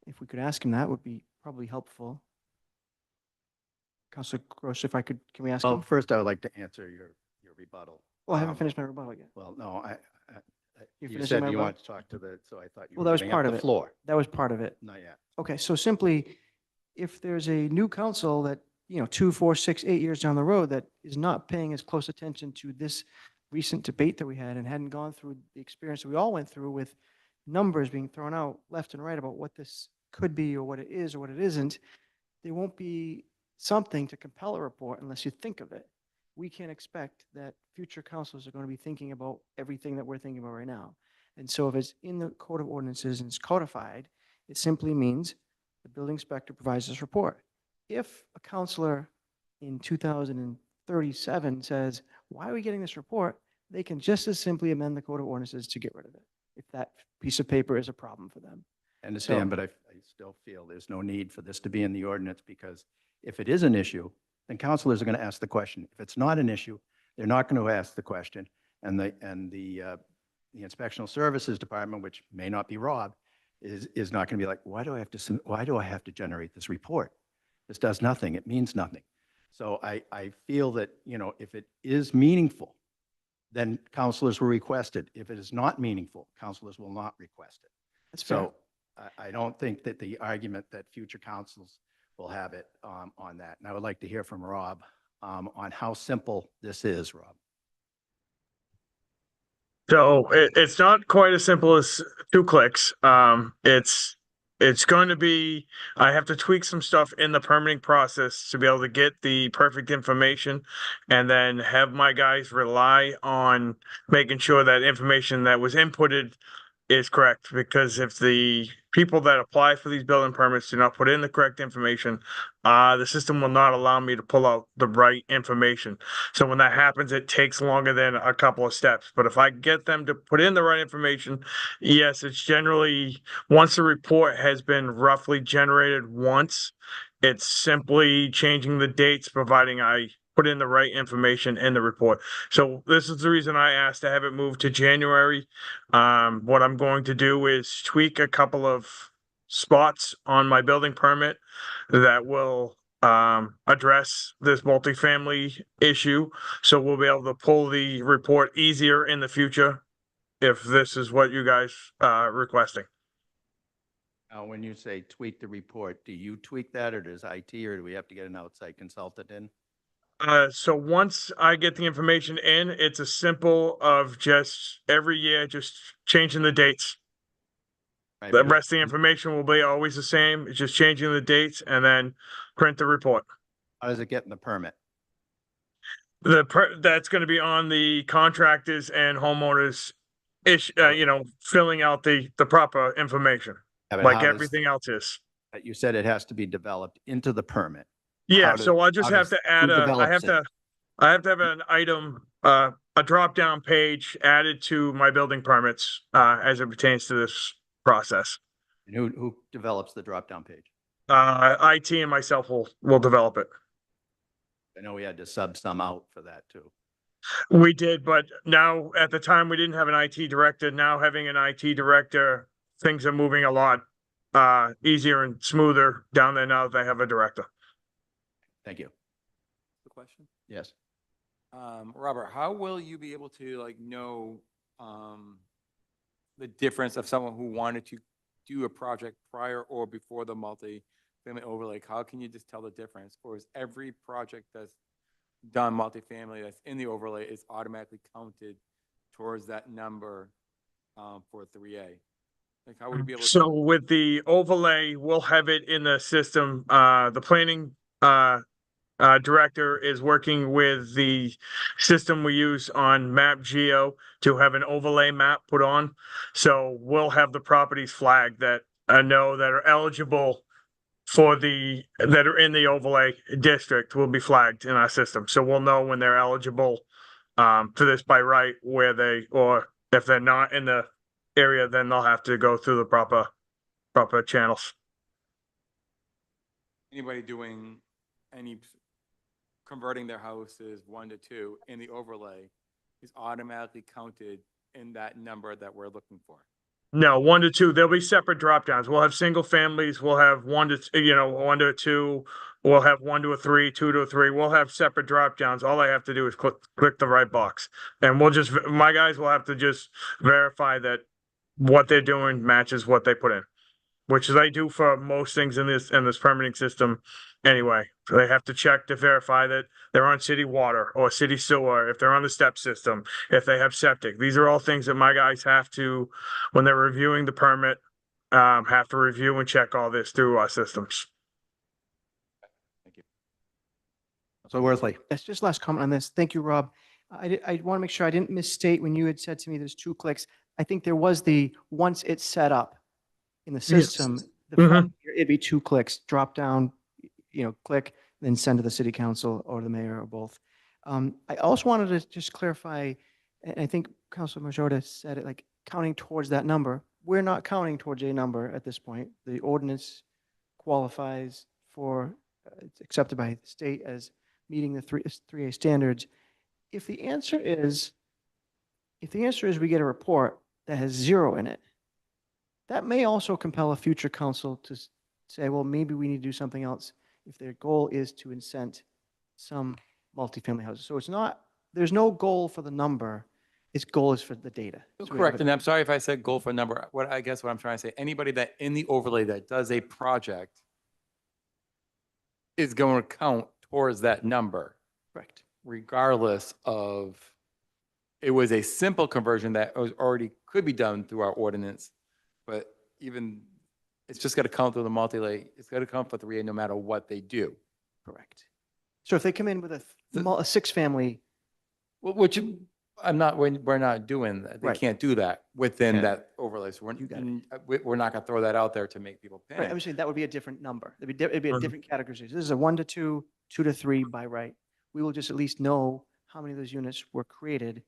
Speaker 6: If we could ask him that, would be probably helpful. Councilor Gross, if I could, can we ask
Speaker 1: Well,
Speaker 6: him?
Speaker 1: first I would like to answer your rebuttal.
Speaker 6: Well, I haven't finished my rebuttal yet.
Speaker 1: Well, no, you
Speaker 6: finishing
Speaker 1: said
Speaker 6: my
Speaker 1: you
Speaker 6: rebuttal?
Speaker 1: wanted to talk to the, so I thought you
Speaker 6: Well,
Speaker 1: were
Speaker 6: that was
Speaker 1: giving
Speaker 6: part
Speaker 1: up
Speaker 6: of
Speaker 1: the
Speaker 6: it.
Speaker 1: floor.
Speaker 6: That was part of it.
Speaker 1: Not yet.
Speaker 6: Okay, so simply, if there's a new council that, 2, 4, 6, 8 years down the road that is not paying as close attention to this recent debate that we had and hadn't gone through the experience that we all went through with numbers being thrown out left and right about what this could be or what it is or what it isn't, there won't be something to compel a report unless you think of it. We can't expect that future councils are going to be thinking about everything that we're thinking about right now. And so if it's in the code of ordinances and it's codified, it simply means the building inspector provides this report. If a counselor in 2037 says, why are we getting this report? They can just as simply amend the code of ordinances to get rid of it, if that piece of paper is a problem for them.
Speaker 1: I understand, but I still feel there's no need for this to be in the ordinance, because if it is an issue, then councilors are going to ask the question. If it's not an issue, they're not going to ask the question. And the inspectional services department, which may not be Rob, is not going to be like, why do I have to generate this report? This does nothing. It means nothing. So I feel that, if it is meaningful, then councilors will request it. If it is not meaningful, councilors will not request it.
Speaker 6: That's fair.
Speaker 1: So I don't think that the argument that future councils will have it on that. And I would like to hear from Rob on how simple this is, Rob.
Speaker 15: So it's not quite as simple as 2 clicks. It's going to be, I have to tweak some stuff in the permitting process to be able to get the perfect information, and then have my guys rely on making sure that information that was inputted is correct. Because if the people that apply for these building permits do not put in the correct information, the system will not allow me to pull out the right information. So when that happens, it takes longer than a couple of steps. But if I get them to put in the right information, yes, it's generally, once the report has been roughly generated once, it's simply changing the dates, providing I put in the right information in the report. So this is the reason I asked to have it moved to January. What I'm going to do is tweak a couple of spots on my building permit that will address this multifamily issue. So we'll be able to pull the report easier in the future if this is what you guys requesting.
Speaker 1: Now, when you say tweak the report, do you tweak that, or does IT, or do we have to get an outside consultant in?
Speaker 15: So once I get the information in, it's a simple of just every year, just changing the dates.
Speaker 1: Right,
Speaker 15: The
Speaker 1: but
Speaker 15: rest of the information will be always the same. It's just changing the dates and then print the report.
Speaker 1: how does it get in the permit?
Speaker 15: That's going to be on the contractors and homeowners filling out the proper information,
Speaker 1: Yeah, but
Speaker 15: like
Speaker 1: how does-
Speaker 15: everything else is.
Speaker 1: You said it has to be developed into the permit.
Speaker 15: Yeah,
Speaker 1: How does-
Speaker 15: so I just
Speaker 1: how
Speaker 15: have
Speaker 1: does-
Speaker 15: to add
Speaker 1: who
Speaker 15: I
Speaker 1: develops
Speaker 15: have
Speaker 1: it?
Speaker 15: to, an item, a drop-down page added to my building permits, as it pertains to this process.
Speaker 1: And who develops the drop-down page?
Speaker 15: IT and myself will develop it.
Speaker 1: I know we had to sub some out for that too.
Speaker 15: We did, but now, at the time, we didn't have an IT director. Now having an IT director, things are moving a lot easier and smoother down there now that they have a director.
Speaker 1: Thank you.
Speaker 16: The question?
Speaker 1: Yes.
Speaker 16: Robert, how will you be able to know the difference of someone who wanted to do a project prior or before the family overlay, how can you just tell the difference? Or is every project that's done multifamily that's in the overlay is automatically counted towards that number for 3A? Like, how would you be able to?
Speaker 15: So with the overlay, we'll have it in the system. The planning director is working with the system we use on Map Geo to have an overlay map put on. So we'll have the properties flagged that know that are eligible for that are in the overlay district will be flagged in our system. So we'll know when they're eligible for this by right, or if they're not in the area, then they'll have to go through the proper channels.
Speaker 16: Anybody doing converting their houses 1 to 2 in the overlay is automatically counted in that number that we're looking for.
Speaker 15: No, 1 to 2. There'll be separate drop downs. We'll have single families. We'll have 1 to a 2. We'll have 1 to a 3, 2 to a 3. We'll have separate drop downs. All I have to do is click the right box, and my guys will have to just verify that what they're doing matches what they put in, which they do for most things in this permitting system anyway. So they have to check to verify that they're on city water or city sewer, if they're on the step system, if they have septic. These are all things that my guys have to, when they're reviewing the permit, have to review and check all this through our systems.
Speaker 1: So Worthley.
Speaker 6: Yes, just last comment on this. Thank you, Rob. I want to make sure I didn't misstate when you had said to me there's 2 clicks. I think there was once it's set up in the system, it'd be 2 clicks, drop down, click, then send to the city council or the mayor or both. I also wanted to just clarify, and I think Councilor Majota said it, like counting towards that number. We're not counting towards a number at this point. The ordinance qualifies for, it's accepted by the state as meeting the 3A standards. If the answer is we get a report that has 0 in it, that may also compel a future council to say, well, maybe we need to do something else if their goal is to incent some multifamily houses. So there's no goal for the number. Its goal is for the data.
Speaker 16: Correct. And I'm sorry if I said goal for a number. I guess what I'm trying to say, anybody that in the overlay that does a project is going to count towards that number.
Speaker 6: Correct.
Speaker 16: Regardless of, it was a simple conversion that was already could be done through our ordinance, but even it's just got to count through the multi-lay. It's got to count for 3A no matter what they do.
Speaker 6: Correct. So if they come in with a 6-family,
Speaker 16: we're not doing that. They
Speaker 6: Right.
Speaker 16: can't do that within
Speaker 1: Yeah.
Speaker 16: that overlay. So we're not going to throw that out there to make people pay.
Speaker 6: right, I'm saying that would be a different number. It'd be a different categorization. This is a 1 to 2, 2 to 3 by right. We will just at least know how many of those units were created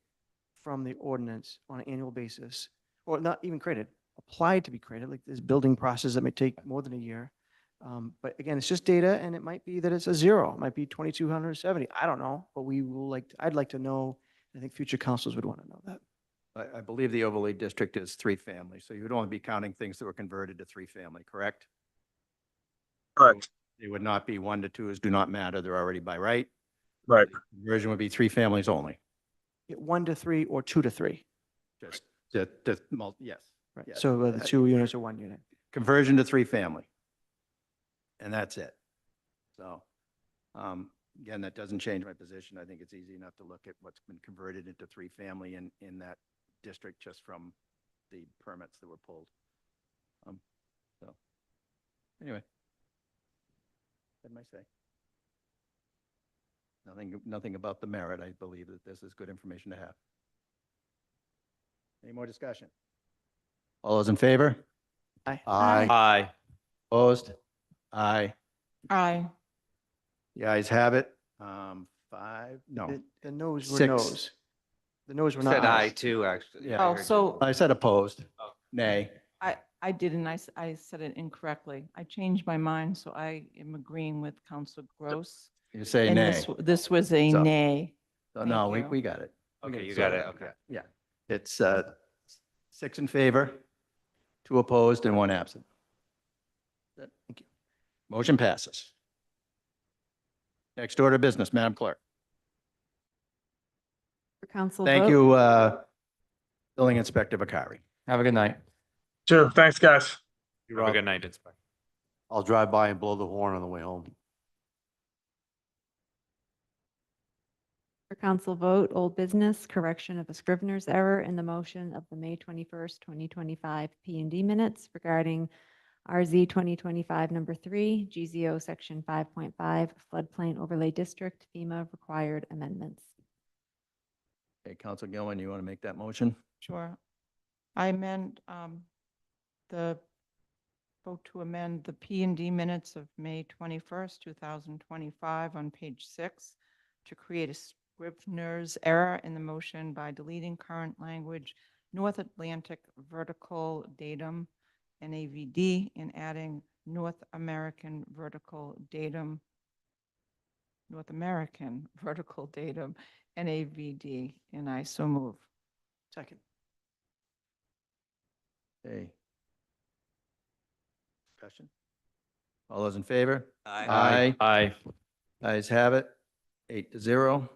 Speaker 6: from the ordinance on an annual basis, or not even created, applied to be created, like this building process that may take more than a year. But again, it's just data, and it might be that it's a 0. It might be 2,270. I don't know, but I'd like to know. I think future councils would want to know that.
Speaker 1: I believe the overlay district is 3 family, so you would only be counting things that were converted to 3 family, correct?
Speaker 15: Correct.
Speaker 1: They would not be 1 to 2s do not matter. They're already by right.
Speaker 15: Right.
Speaker 1: Conversion would be 3 families only.
Speaker 6: 1 to 3 or 2 to 3.
Speaker 1: Yes.
Speaker 6: Right.
Speaker 1: Yes.
Speaker 6: So the 2 units or 1 unit.
Speaker 1: Conversion to 3 family. And that's it. So, again, that doesn't change my position. I think it's easy enough to look at what's been converted into 3 family in that district just from the permits that were pulled. So, anyway, that's my say. Nothing about the merit. I believe that this is good information to have. Any more discussion? All those in favor?
Speaker 6: Aye.
Speaker 8: Aye.
Speaker 1: Opposed? Aye.
Speaker 5: Aye.
Speaker 1: The ayes have it. 5, no.
Speaker 6: The no's were
Speaker 1: 6.
Speaker 6: no's. The no's were not
Speaker 8: Said aye
Speaker 6: ayes.
Speaker 8: too, actually.
Speaker 1: Yeah.
Speaker 5: Oh, so
Speaker 1: I said opposed. Nay.
Speaker 5: I didn't, I said it incorrectly. I changed my mind, so I am agreeing with Council Gross.
Speaker 1: You say
Speaker 5: And
Speaker 1: nay.
Speaker 5: this was a
Speaker 1: So-
Speaker 5: nay.
Speaker 1: So no,
Speaker 5: Thank you.
Speaker 1: we got it.
Speaker 8: Okay, you
Speaker 1: So,
Speaker 8: got it, okay.
Speaker 1: Yeah. It's 6 in favor, 2 opposed, and 1 absent.
Speaker 6: Thank you.
Speaker 1: Motion passes. Next order of business, Madam Clerk.
Speaker 2: For council
Speaker 1: Thank
Speaker 2: vote.
Speaker 1: you, Building Inspector Vakari.
Speaker 16: Have a good night.
Speaker 15: Sure. Thanks, guys.
Speaker 8: Have a good night, Inspector.
Speaker 4: I'll drive by and blow the horn on the way home.
Speaker 2: For council vote, old business, correction of a scrivener's error in the motion of the May 21st, 2025 P&D minutes regarding RZ 2025 number 3, GZO section 5.5, floodplain overlay district, FEMA required amendments.
Speaker 1: Okay, Council Gilman, you want to make that motion?
Speaker 5: Sure. I amend the vote to amend the P&D minutes of May 21st, 2025 on page 6 to create a scrivener's error in the motion by deleting current language North Atlantic vertical datum NAVD and adding North American vertical datum NAVD, and I so move.
Speaker 6: Second.
Speaker 1: Okay. Discussion? All those in favor?
Speaker 8: Aye.
Speaker 1: Aye. Ayes have it, 8-0.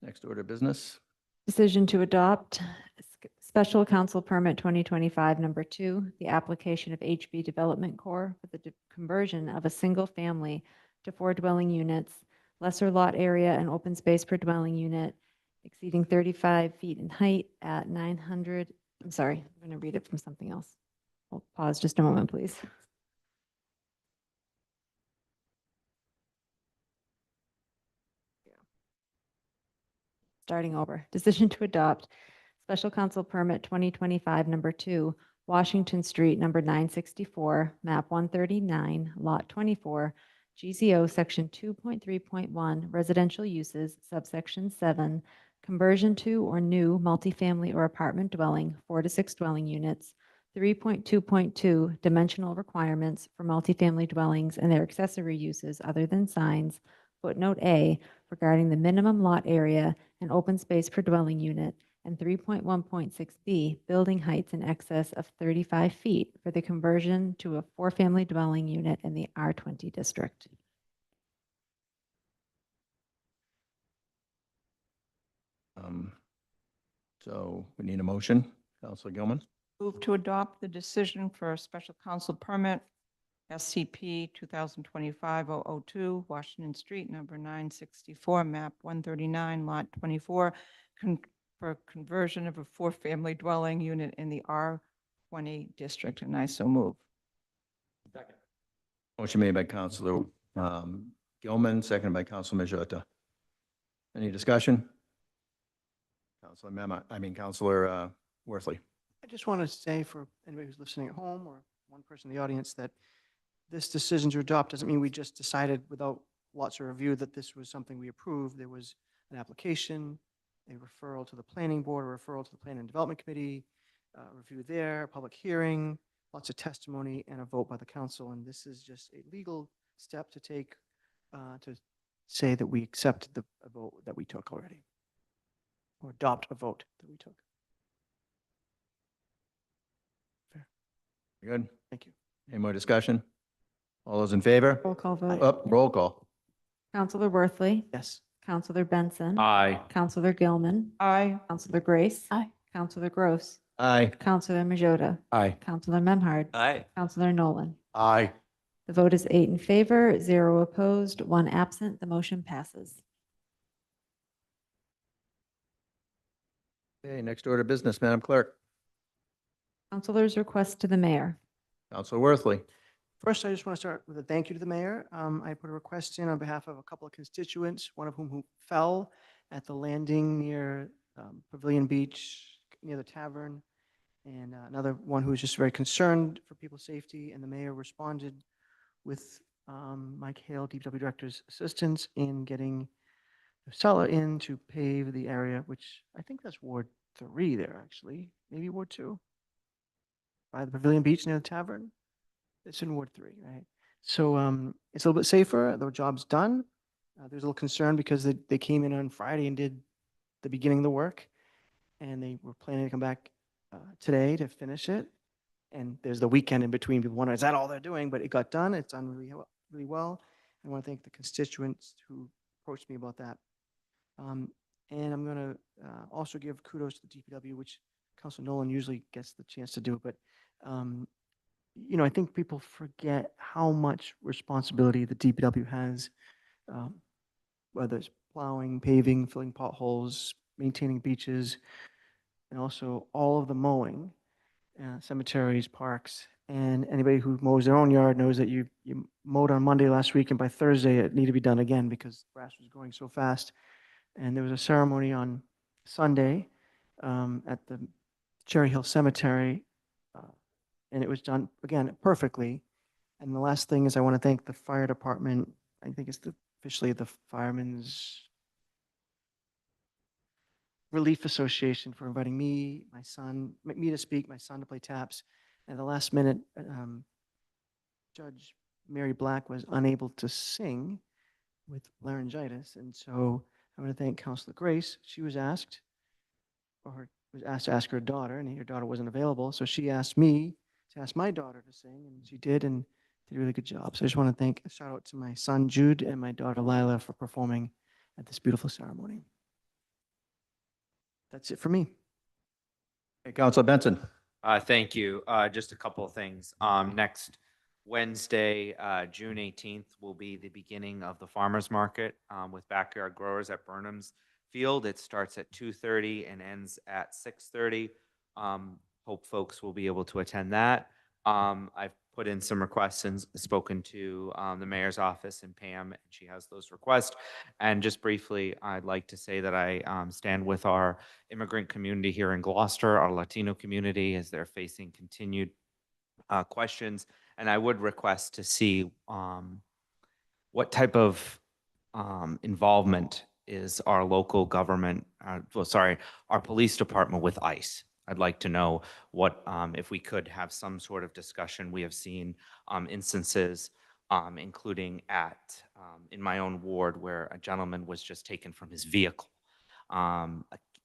Speaker 1: Next order of business.
Speaker 2: Decision to adopt Special Council Permit 2025 number 2, the application of HB Development Corp. For the conversion of a single family to 4 dwelling units, lesser lot area and open space per dwelling unit exceeding 35 feet in height at 900, I'm sorry, I'm going to read it from something else. Hold- Pause just a moment, please. Starting over. Decision to adopt Special Council Permit 2025 number 2, Washington Street, number 964, map 139, lot 24, GZO section 2.3.1, residential uses, subsection 7, conversion to or new multifamily or apartment dwelling, 4 to 6 dwelling units, 3.2.2, dimensional requirements for multifamily dwellings and their accessory uses other than signs, footnote A, regarding the minimum lot area and open space per dwelling unit, and 3.1.6B, building heights in excess of 35 feet for the conversion to a 4-family dwelling unit in the R20 district.
Speaker 1: So we need a motion. Council Gilman?
Speaker 5: Move to adopt the decision for a special council permit SCP 2025-002, Washington Street, number 964, map 139, lot 24, for conversion of a 4-family dwelling unit in the R20 district, and I so move.
Speaker 1: Motion made by Councilor Gilman, seconded by Councilor Majota. Any discussion? Councilor Worthley.
Speaker 6: I just want to say for anybody who's listening at home or one person in the audience that this decision to adopt doesn't mean we just decided without lots of review that this was something we approved. There was an application, a referral to the planning board, a referral to the planning and development committee, review there, public hearing, lots of testimony, and a vote by the council. And this is just a legal step to take to say that we accept the vote that we took already, or adopt a vote that we took. Fair.
Speaker 1: Good.
Speaker 6: Thank you.
Speaker 1: Any more discussion? All those in favor?
Speaker 2: Roll call vote.
Speaker 1: Roll call.
Speaker 2: Councilor Worthley.
Speaker 6: Yes.
Speaker 2: Councilor Benson.
Speaker 8: Aye.
Speaker 2: Councilor Gilman.
Speaker 5: Aye.
Speaker 2: Councilor Grace.
Speaker 10: Aye.
Speaker 2: Councilor Gross.
Speaker 1: Aye.
Speaker 2: Councilor Majota.
Speaker 12: Aye.
Speaker 2: Councilor Memhard.
Speaker 8: Aye.
Speaker 2: Councilor Nolan.
Speaker 4: Aye.
Speaker 2: The vote is 8 in favor, 0 opposed, 1 absent. The motion passes.
Speaker 1: Okay, next order of business, Madam Clerk.
Speaker 2: Councilor's request to the mayor.
Speaker 1: Councilor Worthley.
Speaker 6: First, I just want to start with a thank you to the mayor. I put a request in on behalf of a couple of constituents, one of who fell at the landing near Pavilion Beach, near the tavern, and another one who was just very concerned for people's safety. And the mayor responded with Mike Hale, DPW Director's assistance, in getting Casella in to pave the area, which I think that's Ward 3 there, actually, maybe Ward 2, by the Pavilion Beach near the tavern. It's in Ward 3, right? So it's a little bit safer. The job's done. There's a little concern because they came in on Friday and did the beginning of the work, and they were planning to come back today to finish it. And there's the weekend in between. People wonder, is that all they're doing? But it got done. It's done really well. I want to thank the constituents who approached me about that. And I'm going to also give kudos to the DPW, which Councilor Nolan usually gets the chance to do. But I think people forget how much responsibility the DPW has, um, whether it's plowing, paving, filling potholes, maintaining beaches, and also all of the mowing, cemeteries, parks. And anybody who mows their own yard knows that you mowed on Monday last week, and by Thursday it needed to be done again because grass was growing so fast. And there was a ceremony on Sunday at the Cherry Hill Cemetery, uh, and it was done again perfectly. And the last thing is I want to thank the fire department. I think it's officially the Firemen's Relief Association for inviting me, my son, me to speak, my son to play taps. And at the last minute, Judge Mary Black was unable to sing with laryngitis. And so I want to thank Counselor Grace. She was asked, was asked to ask her daughter, and her daughter wasn't available. So she asked me to ask my daughter to sing, and she did, and did a really good job. So I just want to thank, a shout out to my son Jude and my daughter Lila for performing at this beautiful ceremony. That's it for me.
Speaker 1: Hey, Counselor Benson.
Speaker 8: Thank you. Just a couple of things. Next Wednesday, June 18th, will be the beginning of the farmers market with backyard growers at Burnham's Field. It starts at 2:30 and ends at 6:30. Hope folks will be able to attend that. I've put in some requests and spoken to the mayor's office and Pam, and she has those requests. And just briefly, I'd like to say that I stand with our immigrant community here in Gloucester, our Latino community, as they're facing continued questions. And I would request to see what type of involvement is our local government, our police department with ICE. I'd like to know what, if we could have some sort of discussion. We have seen instances, including in my own ward, where a gentleman was just taken from his vehicle,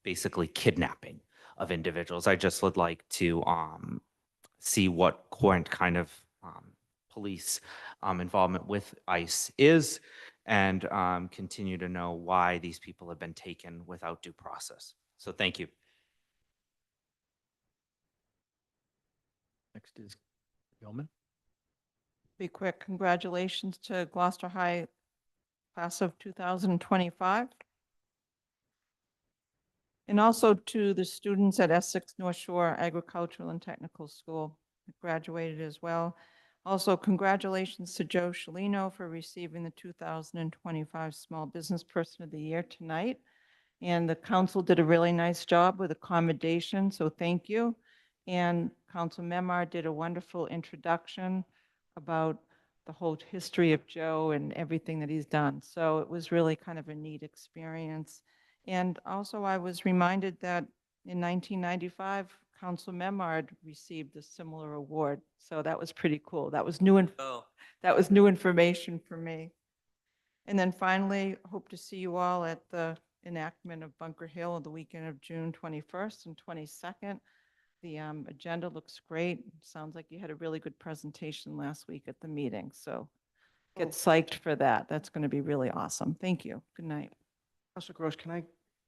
Speaker 8: basically kidnapping of individuals. I just would like to see what kind of police involvement with ICE is, and continue to know why these people have been taken without due process. So thank you.
Speaker 1: Next is Yeoman.
Speaker 5: Be quick. Congratulations to Gloucester High class of 2025. And also to the students at Essex North Shore Agricultural and Technical School that graduated as well. Also, congratulations to Joe Shalino for receiving the 2025 Small Business Person of the Year tonight. And the council did a really nice job with accommodation, so thank you. And Council Memard did a wonderful introduction about the whole history of Joe and everything that he's done. So it was really kind of a neat experience. And also I was reminded that in 1995, Council Memard received a similar award. So that was pretty cool. That was new information for me. And then finally, hope to see you all at the enactment of Bunker Hill on the weekend of June 21st and 22nd. The agenda looks great. Sounds like you had a really good presentation last week at the meeting. So get psyched for that. That's going to be really awesome. Thank you. Good night.
Speaker 6: Councilor Gross, can I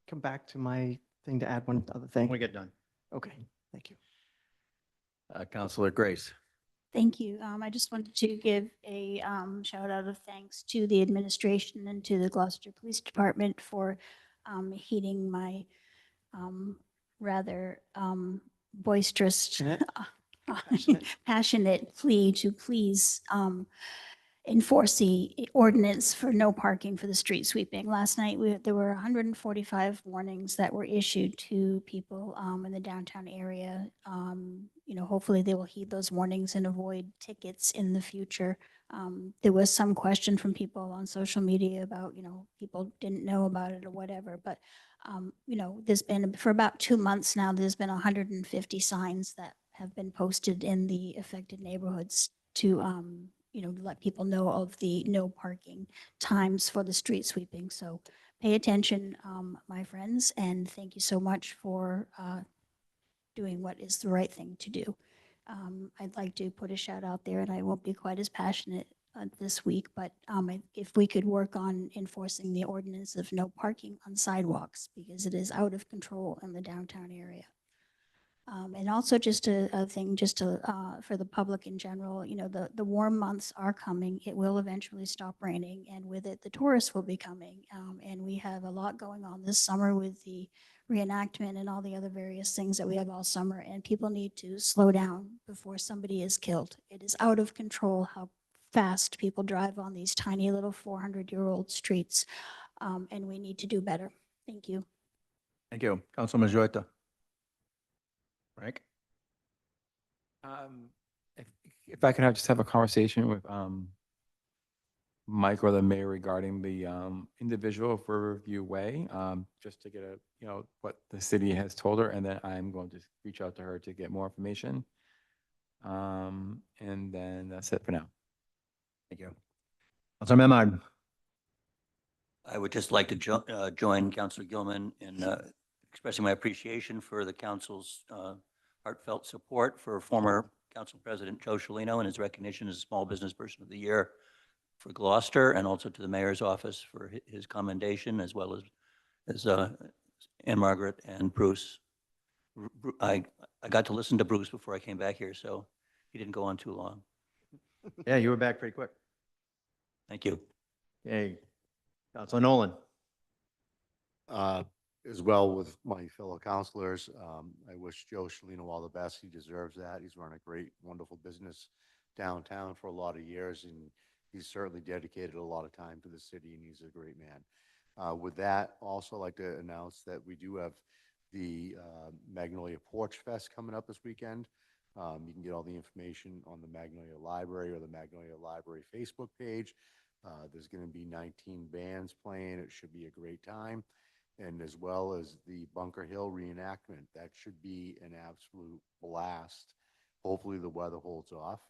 Speaker 6: come back to my thing to add one other thing?
Speaker 1: When we get done.
Speaker 6: Okay, thank you.
Speaker 1: Counselor Grace.
Speaker 9: Thank you. I just wanted to give a shout out of thanks to the administration and to the Gloucester Police Department for heeding my rather boisterous, passionate plea to please enforce the ordinance for no parking for the street sweeping. Last night, there were 145 warnings that were issued to people in the downtown area. Hopefully they will heed those warnings and avoid tickets in the future. There was some question from people on social media about, people didn't know about it or whatever, but there's been, for about 2 months now, there's been 150 signs that have been posted in the affected neighborhoods to let people know of the no parking times for the street sweeping. So pay attention, my friends, and thank you so much for doing what is the right thing to do. I'd like to put a shout out there, and I won't be quite as passionate this week, but if we could work on enforcing the ordinance of no parking on sidewalks, because it is out of control in the downtown area. And also just a thing, just to, for the public in general, you know, the warm months are coming. It will eventually stop raining, and with it, the tourists will be coming. And we have a lot going on this summer with the reenactment and all the other various things that we have all summer, and people need to slow down before somebody is killed. It is out of control how fast people drive on these tiny little 400-year-old streets, and we need to do better. Thank you.
Speaker 1: Thank you. Councilman Majota. Frank?
Speaker 16: If, if I can just have a conversation with, Mike or the mayor regarding the, individual for Riverview Way, just to get a, you know, what the city has told her, and then I'm going to reach out to her to get more information. And then that's it for now.
Speaker 1: Thank you. Councilor Memard?
Speaker 7: I would just like to join Councilor Gilman in expressing my appreciation for the council's heartfelt support for former Council President Joe Cellino and his recognition as Small Business Person of the Year for Gloucester, and also to the mayor's office for his commendation, as well as Ann Margaret and Bruce. I got to listen to Bruce before I came back here, so he didn't go on too long.
Speaker 1: Yeah, you were back pretty quick.
Speaker 7: Thank you.
Speaker 1: Okay. Councilor Nolan?
Speaker 4: As well with my fellow counselors, I wish Joe Cellino all the best. He deserves that. He's run a great, wonderful business downtown for a lot of years, and he's certainly dedicated a lot of time to the city, and he's a great man. With that, also like to announce that we do have the Magnolia Porch Fest coming up this weekend. You can get all the information on the Magnolia Library or the Magnolia Library Facebook page. There's going to be 19 bands playing. It should be a great time. And as well as the Bunker Hill reenactment. That should be an absolute blast. Hopefully the weather holds off.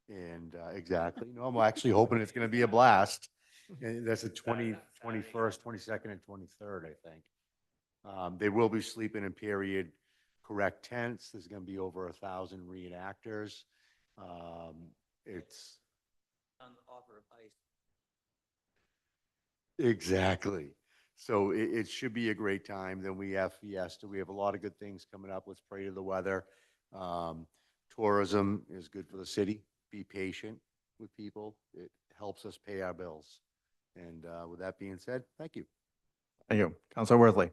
Speaker 4: Exactly. No, I'm actually hoping it's going to be a blast. And that's the 21st, 22nd, and 23rd, I think. They will be sleeping in period correct tents. There's going to be over 1,000 reenactors. It's
Speaker 7: On the offer of ice.
Speaker 4: exactly. So it should be a great time. Then we have Fiesta. We have a lot of good things coming up. Let's pray to the weather. Tourism is good for the city. Be patient with people. It helps us pay our bills. And with that being said, thank you.
Speaker 1: Thank you. Councilor Worthley?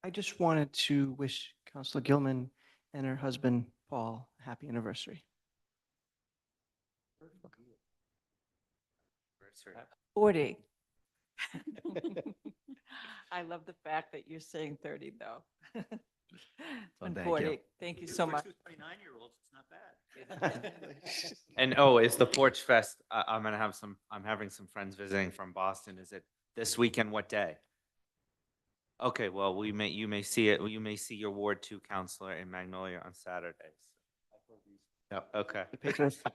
Speaker 6: I just wanted to wish Councilor Gilman and her husband, Paul, a happy anniversary.
Speaker 5: 40. I love the fact that you're saying 30, though.
Speaker 1: Well,
Speaker 5: And
Speaker 1: thank
Speaker 5: 40.
Speaker 1: you.
Speaker 5: Thank you so much.
Speaker 7: 29-year-olds, it's not bad.
Speaker 8: And oh, is the Porch Fest, I'm having some friends visiting from Boston. Is it this weekend? What day? Okay, well, you may see it, you may see your Ward 2 counselor in Magnolia on Saturdays. Yep, okay.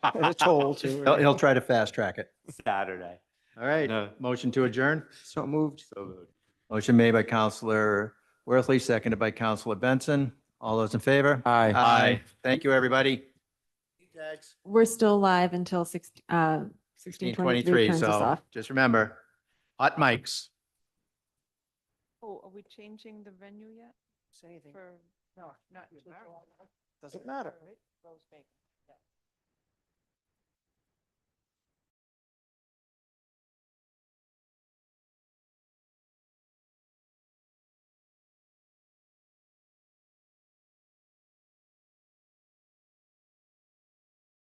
Speaker 6: A toll too.
Speaker 1: He'll try to fast track it.
Speaker 8: Saturday.
Speaker 1: All right.
Speaker 8: No.
Speaker 1: Motion to adjourn?
Speaker 6: So moved.
Speaker 8: So moved.
Speaker 1: Motion made by Councilor Worthley, seconded by Councilor Benson. All those in favor?
Speaker 16: Aye.
Speaker 1: Aye. Thank you, everybody.
Speaker 2: We're still live until 16:23
Speaker 1: 16:23,
Speaker 2: turns us
Speaker 1: so
Speaker 2: off.
Speaker 1: just remember, hot mics.
Speaker 5: Oh, are we changing the venue yet?
Speaker 6: Say anything.
Speaker 5: For, no, not.
Speaker 6: Doesn't matter.
Speaker 5: Rose Bacon.